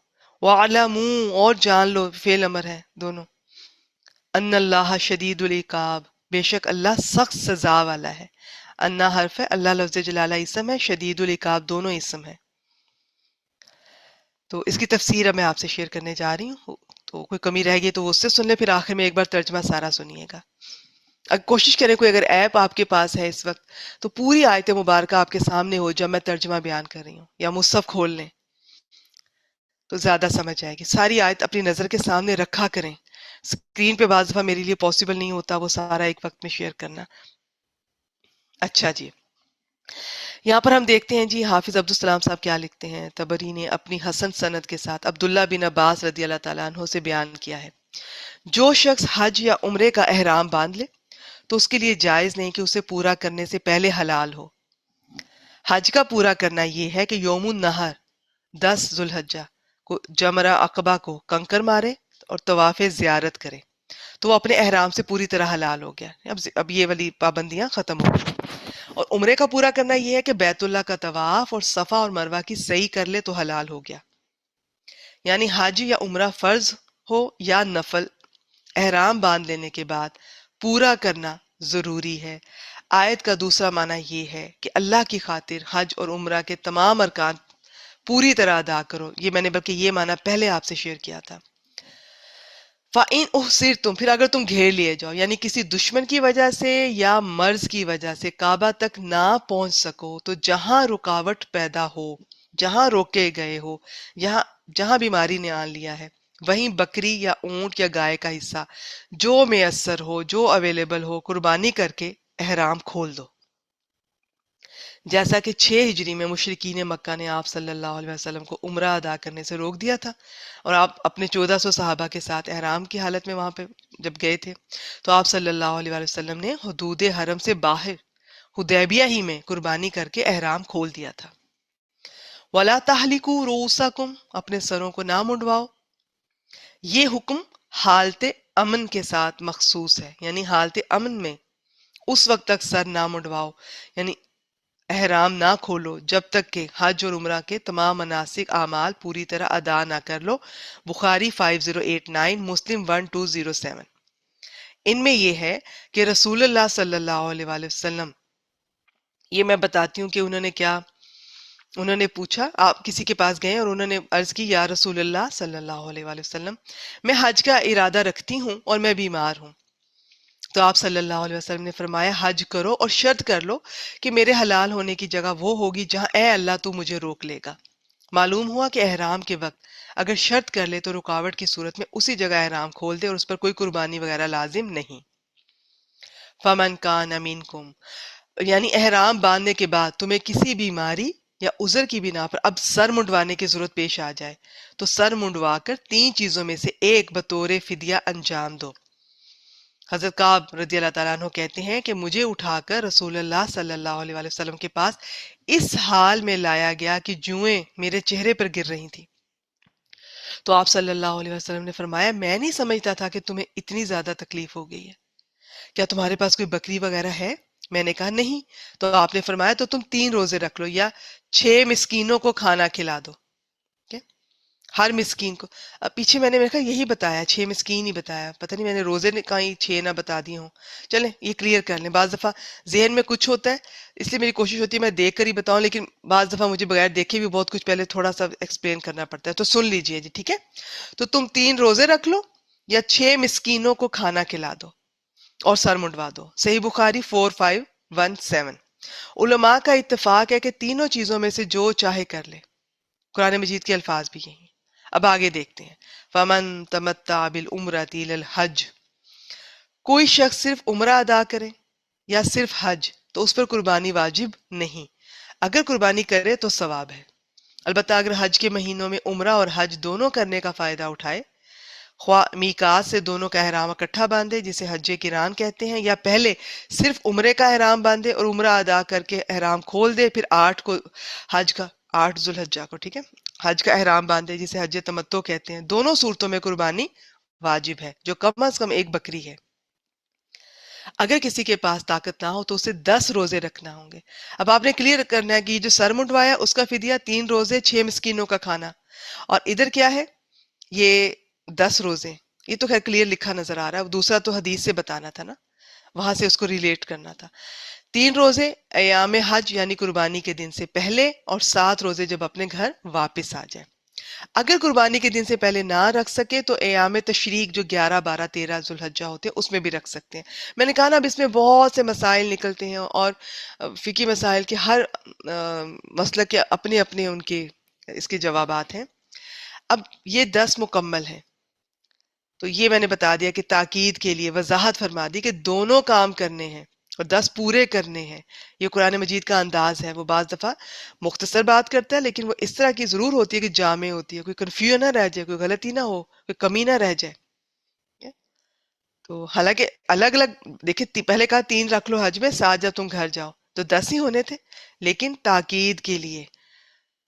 وَاعْلَمُوا، اور جان لو، فعل امر ہے دونوں، ان اللہ شدید العقاب، بے شک اللہ سخت سزا والا ہے۔ انا حرف ہے، اللہ لفظ جلالہ اسم ہے، شدید العقاب دونوں اسم ہے۔ تو اس کی تفسیر اب میں آپ سے شیئر کرنے جا رہی ہوں، تو کوئی کمی رہ گئی تو وہ اس سے سن لیں، پھر آخر میں ایک بار ترجمہ سارا سنیے گا۔ اگر کوشش کریں، کوئی اگر ایپ آپ کے پاس ہے اس وقت، تو پوری آیت مبارکہ آپ کے سامنے ہو جب میں ترجمہ بیان کر رہی ہوں، یا مصحف کھول لیں تو زیادہ سمجھ آئے گی۔ ساری آیت اپنی نظر کے سامنے رکھا کریں، اسکرین پہ بعض دفعہ میرے لیے پاسبل نہیں ہوتا وہ سارا ایک وقت میں شیئر کرنا۔ اچھا جی، یہاں پر ہم دیکھتے ہیں جی حافظ عبدالسلام صاحب کیا لکھتے ہیں۔ طبری نے اپنی حسن سند کے ساتھ عبداللہ بن عباس رضی اللہ تعالیٰ عنہ سے بیان کیا ہے، جو شخص حج یا عمرے کا احرام باندھ لے تو اس کے لیے جائز نہیں کہ اسے پورا کرنے سے پہلے حلال ہو۔ حج کا پورا کرنا یہ ہے کہ یوم النحر، 10 ذوالحجہ کو، جمرہ عقبہ کو کنکر مارے اور طواف زیارت کرے، تو وہ اپنے احرام سے پوری طرح حلال ہو گیا۔ اب یہ والی پابندیاں ختم ہو گئی۔ اور عمرے کا پورا کرنا یہ ہے کہ بیت اللہ کا طواف اور صفا اور مروہ کی صحیح کر لے تو حلال ہو گیا۔ یعنی حج یا عمرہ فرض ہو یا نفل، احرام باندھ لینے کے بعد پورا کرنا ضروری ہے۔ آیت کا دوسرا معنی یہ ہے کہ اللہ کی خاطر حج اور عمرہ کے تمام ارکان پوری طرح ادا کرو۔ یہ میں نے بلکہ یہ معنی پہلے آپ سے شیئر کیا تھا۔ فَإِنْ أُحْصِرْتُمْ، پھر اگر تم گھیر لیے جاؤ، یعنی کسی دشمن کی وجہ سے یا مرض کی وجہ سے کعبہ تک نہ پہنچ سکو، تو جہاں رکاوٹ پیدا ہو، جہاں روکے گئے ہو، جہاں بیماری نے آن لیا ہے، وہیں بکری یا اونٹ یا گائے کا حصہ جو میسر ہو، جو اویلیبل ہو، قربانی کر کے احرام کھول دو۔ جیسا کہ 6 ہجری میں مشرکین مکہ نے آپ صلی اللہ علیہ وسلم کو عمرہ ادا کرنے سے روک دیا تھا، اور آپ اپنے 1400 صحابہ کے ساتھ احرام کی حالت میں وہاں پہ جب گئے تھے، تو آپ صلی اللہ علیہ وسلم نے حدود حرم سے باہر حدیبیہ ہی میں قربانی کر کے احرام کھول دیا تھا۔ وَلَا تَحْلِقُوا رُؤُوسَكُمْ، اپنے سروں کو نہ منڈواؤ۔ یہ حکم حالت امن کے ساتھ مخصوص ہے، یعنی حالت امن میں اس وقت تک سر نہ منڈواؤ، یعنی احرام نہ کھولو جب تک کہ حج اور عمرہ کے تمام مناسک اعمال پوری طرح ادا نہ کر لو۔ بخاری 5089، مسلم 1207۔ ان میں یہ ہے کہ رسول اللہ صلی اللہ علیہ وآلہ وسلم، یہ میں بتاتی ہوں کہ انہوں نے پوچھا، آپ کسی کے پاس گئے اور انہوں نے عرض کی، یا رسول اللہ صلی اللہ علیہ وآلہ وسلم، میں حج کا ارادہ رکھتی ہوں اور میں بیمار ہوں۔ تو آپ صلی اللہ علیہ وسلم نے فرمایا، حج کرو اور شرط کر لو کہ میرے حلال ہونے کی جگہ وہ ہوگی جہاں اے اللہ تو مجھے روک لے گا۔ معلوم ہوا کہ احرام کے وقت اگر شرط کر لے تو رکاوٹ کی صورت میں اسی جگہ احرام کھول دے اور اس پر کوئی قربانی وغیرہ لازم نہیں۔ فمن کان منکم، یعنی احرام باندھنے کے بعد تمہیں کسی بیماری یا عذر کی بنا پر اب سر منڈوانے کی ضرورت پیش آ جائے تو سر منڈوا کر 3 چیزوں میں سے ایک بطور فدیہ انجام دو۔ حضرت کعب رضی اللہ تعالیٰ عنہ کہتے ہیں کہ مجھے اٹھا کر رسول اللہ صلی اللہ علیہ وآلہ وسلم کے پاس اس حال میں لایا گیا کہ جوئیں میرے چہرے پر گر رہی تھیں. تو آپ صلی اللہ علیہ وسلم نے فرمایا میں نہیں سمجھتا تھا کہ تمہیں اتنی زیادہ تکلیف ہو گئی ہے، کیا تمہارے پاس کوئی بکری وغیرہ ہے؟ میں نے کہا نہیں. تو آپ نے فرمایا تو تم 3 روزے رکھ لو یا 6 مسکینوں کو کھانا کھلا دو. ہر مسکین کو. اب پیچھے میں نے کہا یہی بتایا، 6 مسکین ہی بتایا، پتہ نہیں میں نے روزے نے کہیں 6 نہ بتا دی ہوں. چلیں یہ کلیئر کر لیں. بعض دفعہ ذہن میں کچھ ہوتا ہے اس لیے میری کوشش ہوتی ہے میں دیکھ کر ہی بتاؤں، لیکن بعض دفعہ مجھے بغیر دیکھے بھی بہت کچھ پہلے تھوڑا سا ایکسپلین کرنا پڑتا ہے. تو سن لیجئے جی، ٹھیک ہے. تو تم 3 روزے رکھ لو یا 6 مسکینوں کو کھانا کھلا دو اور سر منڈوا دو. صحیح بخاری 4517. علماء کا اتفاق ہے کہ تینوں چیزوں میں سے جو چاہے کر لے. قرآن مجید کے الفاظ بھی یہی ہیں. اب آگے دیکھتے ہیں. فَمَن تَمَتَّعَ بِالْعُمْرَةِ إِلَى الْحَجِّ، کوئی شخص صرف عمرہ ادا کرے یا صرف حج تو اس پر قربانی واجب نہیں. اگر قربانی کرے تو ثواب ہے. البتہ اگر حج کے مہینوں میں عمرہ اور حج دونوں کرنے کا فائدہ اٹھائے، خواہ میقات سے دونوں کا احرام اکٹھا باندھے جسے حج قران کہتے ہیں، یا پہلے صرف عمرے کا احرام باندھے اور عمرہ ادا کر کے احرام کھول دے، پھر 8 کو حج کا 8 ذوالحجہ کو ٹھیک ہے حج کا احرام باندھے جسے حج تمتع کہتے ہیں، دونوں صورتوں میں قربانی واجب ہے جو کم از کم 1 بکری ہے. اگر کسی کے پاس طاقت نہ ہو تو اسے 10 روزے رکھنا ہوں گے. اب آپ نے کلیئر کرنا ہے کہ یہ جو سر منڈوایا اس کا فدیہ 3 روزے 6 مسکینوں کا کھانا، اور ادھر کیا ہے یہ 10 روزے. یہ تو خیر کلیئر لکھا نظر آ رہا ہے، دوسرا تو حدیث سے بتانا تھا نا، وہاں سے اس کو ریلیٹ کرنا تھا. 3 روزے ایام حج یعنی قربانی کے دن سے پہلے اور 7 روزے جب اپنے گھر واپس آ جائیں. اگر قربانی کے دن سے پہلے نہ رکھ سکے تو ایام تشریق جو 11 12 13 ذوالحجہ ہوتے ہیں اس میں بھی رکھ سکتے ہیں. میں نے کہا نا اب اس میں بہت سے مسائل نکلتے ہیں، اور فقہی مسائل کے ہر مسلک کے اپنے اپنے ان کے اس کے جوابات ہیں. اب یہ 10 مکمل ہیں تو یہ میں نے بتا دیا کہ تاکید کے لیے وضاحت فرما دی کہ دونوں کام کرنے ہیں اور 10 پورے کرنے ہیں. یہ قرآن مجید کا انداز ہے. وہ بعض دفعہ مختصر بات کرتا ہے لیکن وہ اس طرح کی ضرور ہوتی ہے کہ جامع ہوتی ہے، کوئی کنفیوژن نہ رہ جائے، کوئی غلطی نہ ہو، کوئی کمی نہ رہ جائے. تو حالانکہ الگ الگ دیکھیں، پہلے کہا 3 رکھ لو حج میں، 7 جب تم گھر جاؤ تو 10 ہی ہونے تھے، لیکن تاکید کے لیے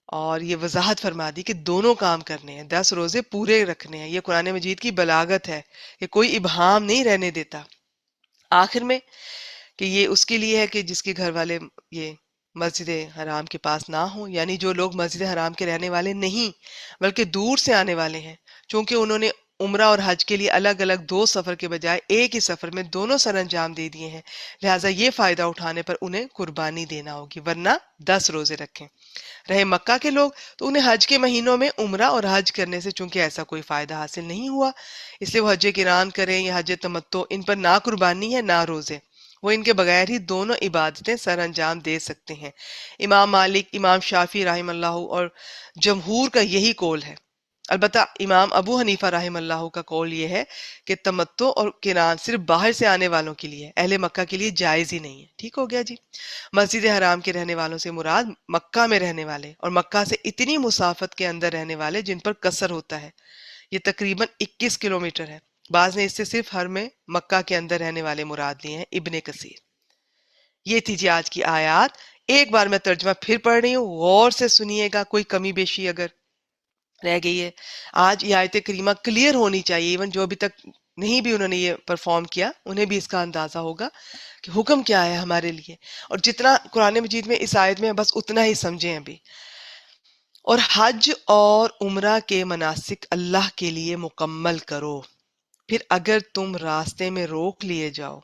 اور یہ وضاحت فرما دی کہ دونوں کام کرنے ہیں، 10 روزے پورے رکھنے ہیں. یہ قرآن مجید کی بلاغت ہے کہ کوئی ابہام نہیں رہنے دیتا. آخر میں کہ یہ اس کے لیے ہے کہ جس کے گھر والے یہ مسجد حرام کے پاس نہ ہوں، یعنی جو لوگ مسجد حرام کے رہنے والے نہیں بلکہ دور سے آنے والے ہیں، چونکہ انہوں نے عمرہ اور حج کے لیے الگ الگ 2 سفر کے بجائے ایک ہی سفر میں دونوں سر انجام دے دیے ہیں، لہٰذا یہ فائدہ اٹھانے پر انہیں قربانی دینا ہوگی، ورنہ 10 روزے رکھیں. رہے مکہ کے لوگ تو انہیں حج کے مہینوں میں عمرہ اور حج کرنے سے چونکہ ایسا کوئی فائدہ حاصل نہیں ہوا، اس لیے وہ حج قران کریں یا حج تمتع، ان پر نہ قربانی ہے نہ روزے، وہ ان کے بغیر ہی دونوں عبادتیں سر انجام دے سکتے ہیں. امام مالک، امام شافعی رحم اللہ اور جمہور کا یہی قول ہے. البتہ امام ابو حنیفہ رحم اللہ کا قول یہ ہے کہ تمتع اور قران صرف باہر سے آنے والوں کے لیے، اہل مکہ کے لیے جائز ہی نہیں ہے. ٹھیک ہو گیا جی. مسجد حرام کے رہنے والوں سے مراد مکہ میں رہنے والے اور مکہ سے اتنی مسافت کے اندر رہنے والے جن پر قصر ہوتا ہے. یہ تقریباً 21 کلومیٹر ہے. بعض نے اس سے صرف ہر میں مکہ کے اندر رہنے والے مراد لیے ہیں. ابن کثیر. یہ تھی جی آج کی آیات. ایک بار میں ترجمہ پھر پڑھ رہی ہوں، غور سے سنیے گا، کوئی کمی بیشی اگر رہ گئی ہے. آج یہ آیت کریمہ کلیئر ہونی چاہیے، ایون جو ابھی تک نہیں بھی انہوں نے یہ پرفارم کیا انہیں بھی اس کا اندازہ ہوگا کہ حکم کیا ہے ہمارے لیے. اور جتنا قرآن مجید میں اس آیت میں بس اتنا ہی سمجھیں ابھی. اور حج اور عمرہ کے مناسک اللہ کے لیے مکمل کرو، پھر اگر تم راستے میں روک لیے جاؤ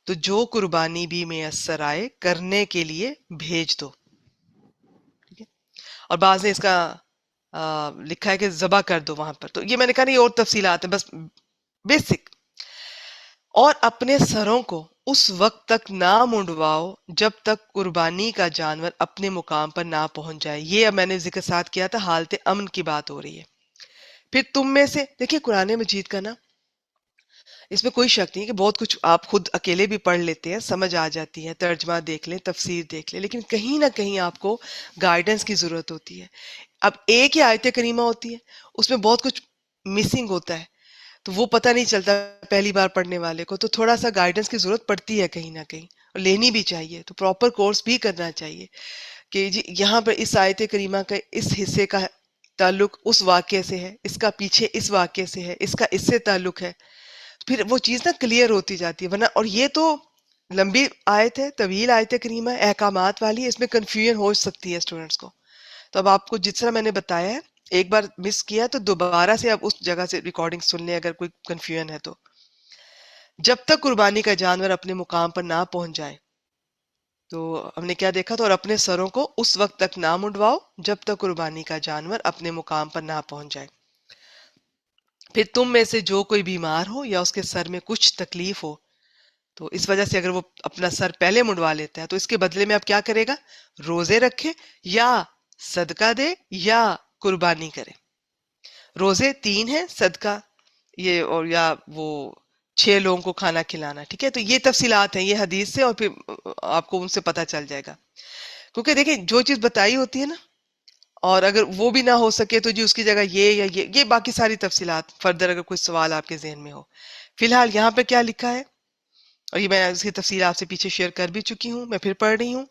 تو جو قربانی بھی میسر آئے کرنے کے لیے بھیج دو. ٹھیک ہے. اور بعض نے اس کا لکھا ہے کہ ذبح کر دو وہاں پر، تو یہ میں نے کہا نہیں اور تفصیلات ہیں، بس بیسک. اور اپنے سروں کو اس وقت تک نہ منڈواؤ جب تک قربانی کا جانور اپنے مقام پر نہ پہنچ جائے. یہ اب میں نے ذکر ساتھ کیا تھا، حالت امن کی بات ہو رہی ہے. پھر تم میں سے دیکھیے قرآن مجید کا نا اس میں کوئی شک نہیں کہ بہت کچھ آپ خود اکیلے بھی پڑھ لیتے ہیں، سمجھ آ جاتی ہے، ترجمہ دیکھ لیں، تفسیر دیکھ لیں، لیکن کہیں نہ کہیں آپ کو گائیڈنس کی ضرورت ہوتی ہے. اب ایک ہی آیت کریمہ ہوتی ہے، اس میں بہت کچھ مسنگ ہوتا ہے. تو وہ پتہ نہیں چلتا پہلی بار پڑھنے والے کو، تو تھوڑا سا گائیڈنس کی ضرورت پڑتی ہے کہیں نہ کہیں، اور لینی بھی چاہیے، تو پراپر کورس بھی کرنا چاہیے کہ جی یہاں پر اس آیت کریمہ کا اس حصے کا تعلق اس واقعے سے ہے، اس کا پیچھے اس واقعے سے ہے، اس کا اس سے تعلق ہے، پھر وہ چیز نا کلیئر ہوتی جاتی ہے. ورنہ اور یہ تو لمبی آیت ہے، طویل آیت کریمہ ہے، احکامات والی ہے، اس میں کنفیوژن ہو سکتی ہے اسٹوڈنٹس کو. تو اب آپ کو جس طرح میں نے بتایا ہے، ایک بار مس کیا تو دوبارہ سے اب اس جگہ سے ریکارڈنگ سن لیں اگر کوئی کنفیوژن ہے تو. جب تک قربانی کا جانور اپنے مقام پر نہ پہنچ جائے، تو ہم نے کیا دیکھا، تو اور اپنے سروں کو اس وقت تک نہ منڈواؤ جب تک قربانی کا جانور اپنے مقام پر نہ پہنچ جائے. پھر تم میں سے جو کوئی بیمار ہو یا اس کے سر میں کچھ تکلیف ہو، تو اس وجہ سے اگر وہ اپنا سر پہلے منڈوا لیتا ہے تو اس کے بدلے میں اب کیا کرے گا، روزے رکھے یا صدقہ دے یا قربانی کرے. روزے 3 ہیں، صدقہ یہ اور یا وہ 6 لوگوں کو کھانا کھلانا. ٹھیک ہے، تو یہ تفصیلات ہیں یہ حدیث سے، اور پھر آپ کو ان سے پتہ چل جائے گا. کیونکہ دیکھیں جو چیز بتائی ہوتی ہے نا، اور اگر وہ بھی نہ ہو سکے تو جی اس کی جگہ یہ یا یہ باقی ساری تفصیلات فردر اگر کوئی سوال آپ کے ذہن میں ہو. فی الحال یہاں پہ کیا لکھا ہے، اور یہ میں اس کی تفصیل آپ سے پیچھے شیئر کر بھی چکی ہوں، میں پھر پڑھ رہی ہوں.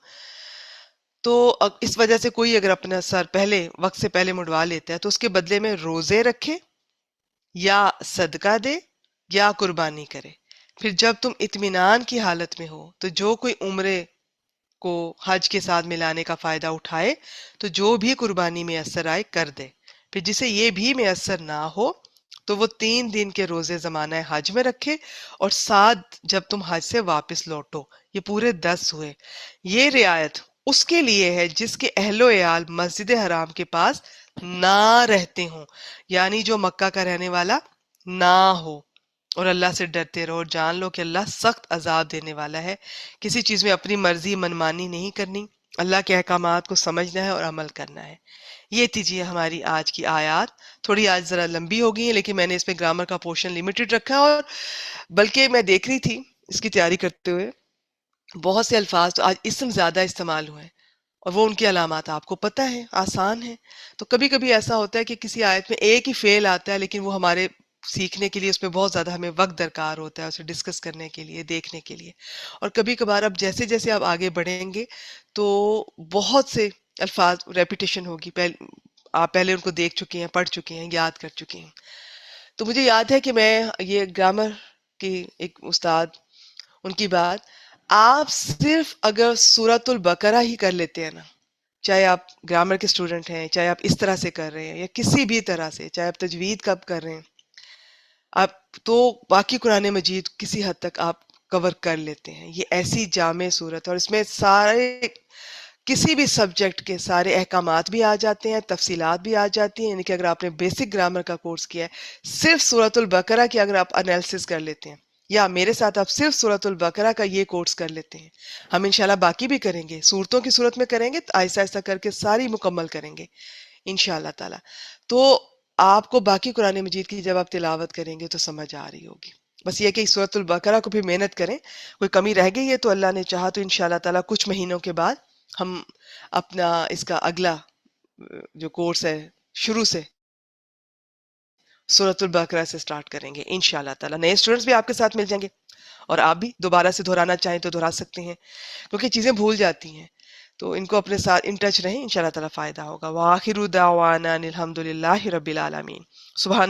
تو اس وجہ سے کوئی اگر اپنا سر پہلے وقت سے پہلے منڈوا لیتا ہے تو اس کے بدلے میں روزے رکھے یا صدقہ دے یا قربانی کرے. پھر جب تم اطمینان کی حالت میں ہو تو جو کوئی عمرے کو حج کے ساتھ ملانے کا فائدہ اٹھائے تو جو بھی قربانی میں اثر آئے کر دے. پھر جسے یہ بھی میسر نہ ہو تو وہ 3 دن کے روزے زمانہ حج میں رکھے، اور 7 جب تم حج سے واپس لوٹو. یہ پورے 10 ہوئے. یہ رعایت اس کے لیے ہے جس کے اہل و عیال مسجد حرام کے پاس نہ رہتے ہوں، یعنی جو مکہ کا رہنے والا نہ ہو. اور اللہ سے ڈرتے رہو، جان لو کہ اللہ سخت عذاب دینے والا ہے. کسی چیز میں اپنی مرضی منمانی نہیں کرنی، اللہ کے احکامات کو سمجھنا ہے اور عمل کرنا ہے. یہ تھی ہماری آج کی آیات. تھوڑی آج ذرا لمبی ہو گئی ہیں، لیکن میں نے اس میں گرامر کا پورشن لیمیٹڈ رکھا، اور بلکہ میں دیکھ رہی تھی اس کی تیاری کرتے ہوئے بہت سے الفاظ تو آج اسم زیادہ استعمال ہوئے ہیں، اور وہ ان کی علامات آپ کو پتہ ہے، آسان ہے. تو کبھی کبھی ایسا ہوتا ہے کہ کسی آیت میں ایک ہی فعل آتا ہے، لیکن وہ ہمارے سیکھنے کے لیے اس میں بہت زیادہ ہمیں وقت درکار ہوتا ہے اسے ڈسکس کرنے کے لیے، دیکھنے کے لیے. اور کبھی کبھار اب جیسے جیسے آپ آگے بڑھیں گے تو بہت سے الفاظ ریپیٹیشن ہوگی، آپ پہلے ان کو دیکھ چکے ہیں، پڑھ چکے ہیں، یاد کر چکے ہیں. تو مجھے یاد ہے کہ میں یہ گرامر کی ایک استاد، ان کی بات، آپ صرف اگر سورۃ البقرہ ہی کر لیتے ہیں نا، چاہے آپ گرامر کے اسٹوڈنٹ ہیں، چاہے آپ اس طرح سے کر رہے ہیں یا کسی بھی طرح سے، چاہے آپ تجوید کب کر رہے ہیں، آپ تو باقی قرآن مجید کسی حد تک آپ کور کر لیتے ہیں. یہ ایسی جامع صورت، اور اس میں سارے کسی بھی سبجیکٹ کے سارے احکامات بھی آ جاتے ہیں، تفصیلات بھی آ جاتی ہیں. یعنی کہ اگر آپ نے بیسک گرامر کا کورس کیا ہے، صرف سورۃ البقرہ کی اگر آپ انالیسس کر لیتے ہیں، یا میرے ساتھ آپ صرف سورۃ البقرہ کا یہ کورس کر لیتے ہیں، ہم انشاءاللہ باقی بھی کریں گے، صورتوں کی صورت میں کریں گے، آہستہ آہستہ کر کے ساری مکمل کریں گے انشاءاللہ تعالی. تو آپ کو باقی قرآن مجید کی جب آپ تلاوت کریں گے تو سمجھ آ رہی ہوگی. بس یہ کہ سورۃ البقرہ کو بھی محنت کریں. کوئی کمی رہ گئی ہے تو اللہ نے چاہا تو انشاءاللہ تعالی کچھ مہینوں کے بعد ہم اپنا اس کا اگلا جو کورس ہے شروع سے سورۃ البقرہ سے سٹارٹ کریں گے انشاءاللہ تعالی. نئے اسٹوڈنٹس بھی آپ کے ساتھ مل جائیں گے، اور آپ بھی دوبارہ سے دہرانا چاہیں تو دہرا سکتے ہیں، کیونکہ چیزیں بھول جاتی ہیں. تو ان کو اپنے ساتھ ان ٹچ رہیں، انشاءاللہ تعالی فائدہ ہوگا. وآخر دعوانا الحمدللہ رب العالمین. سبحان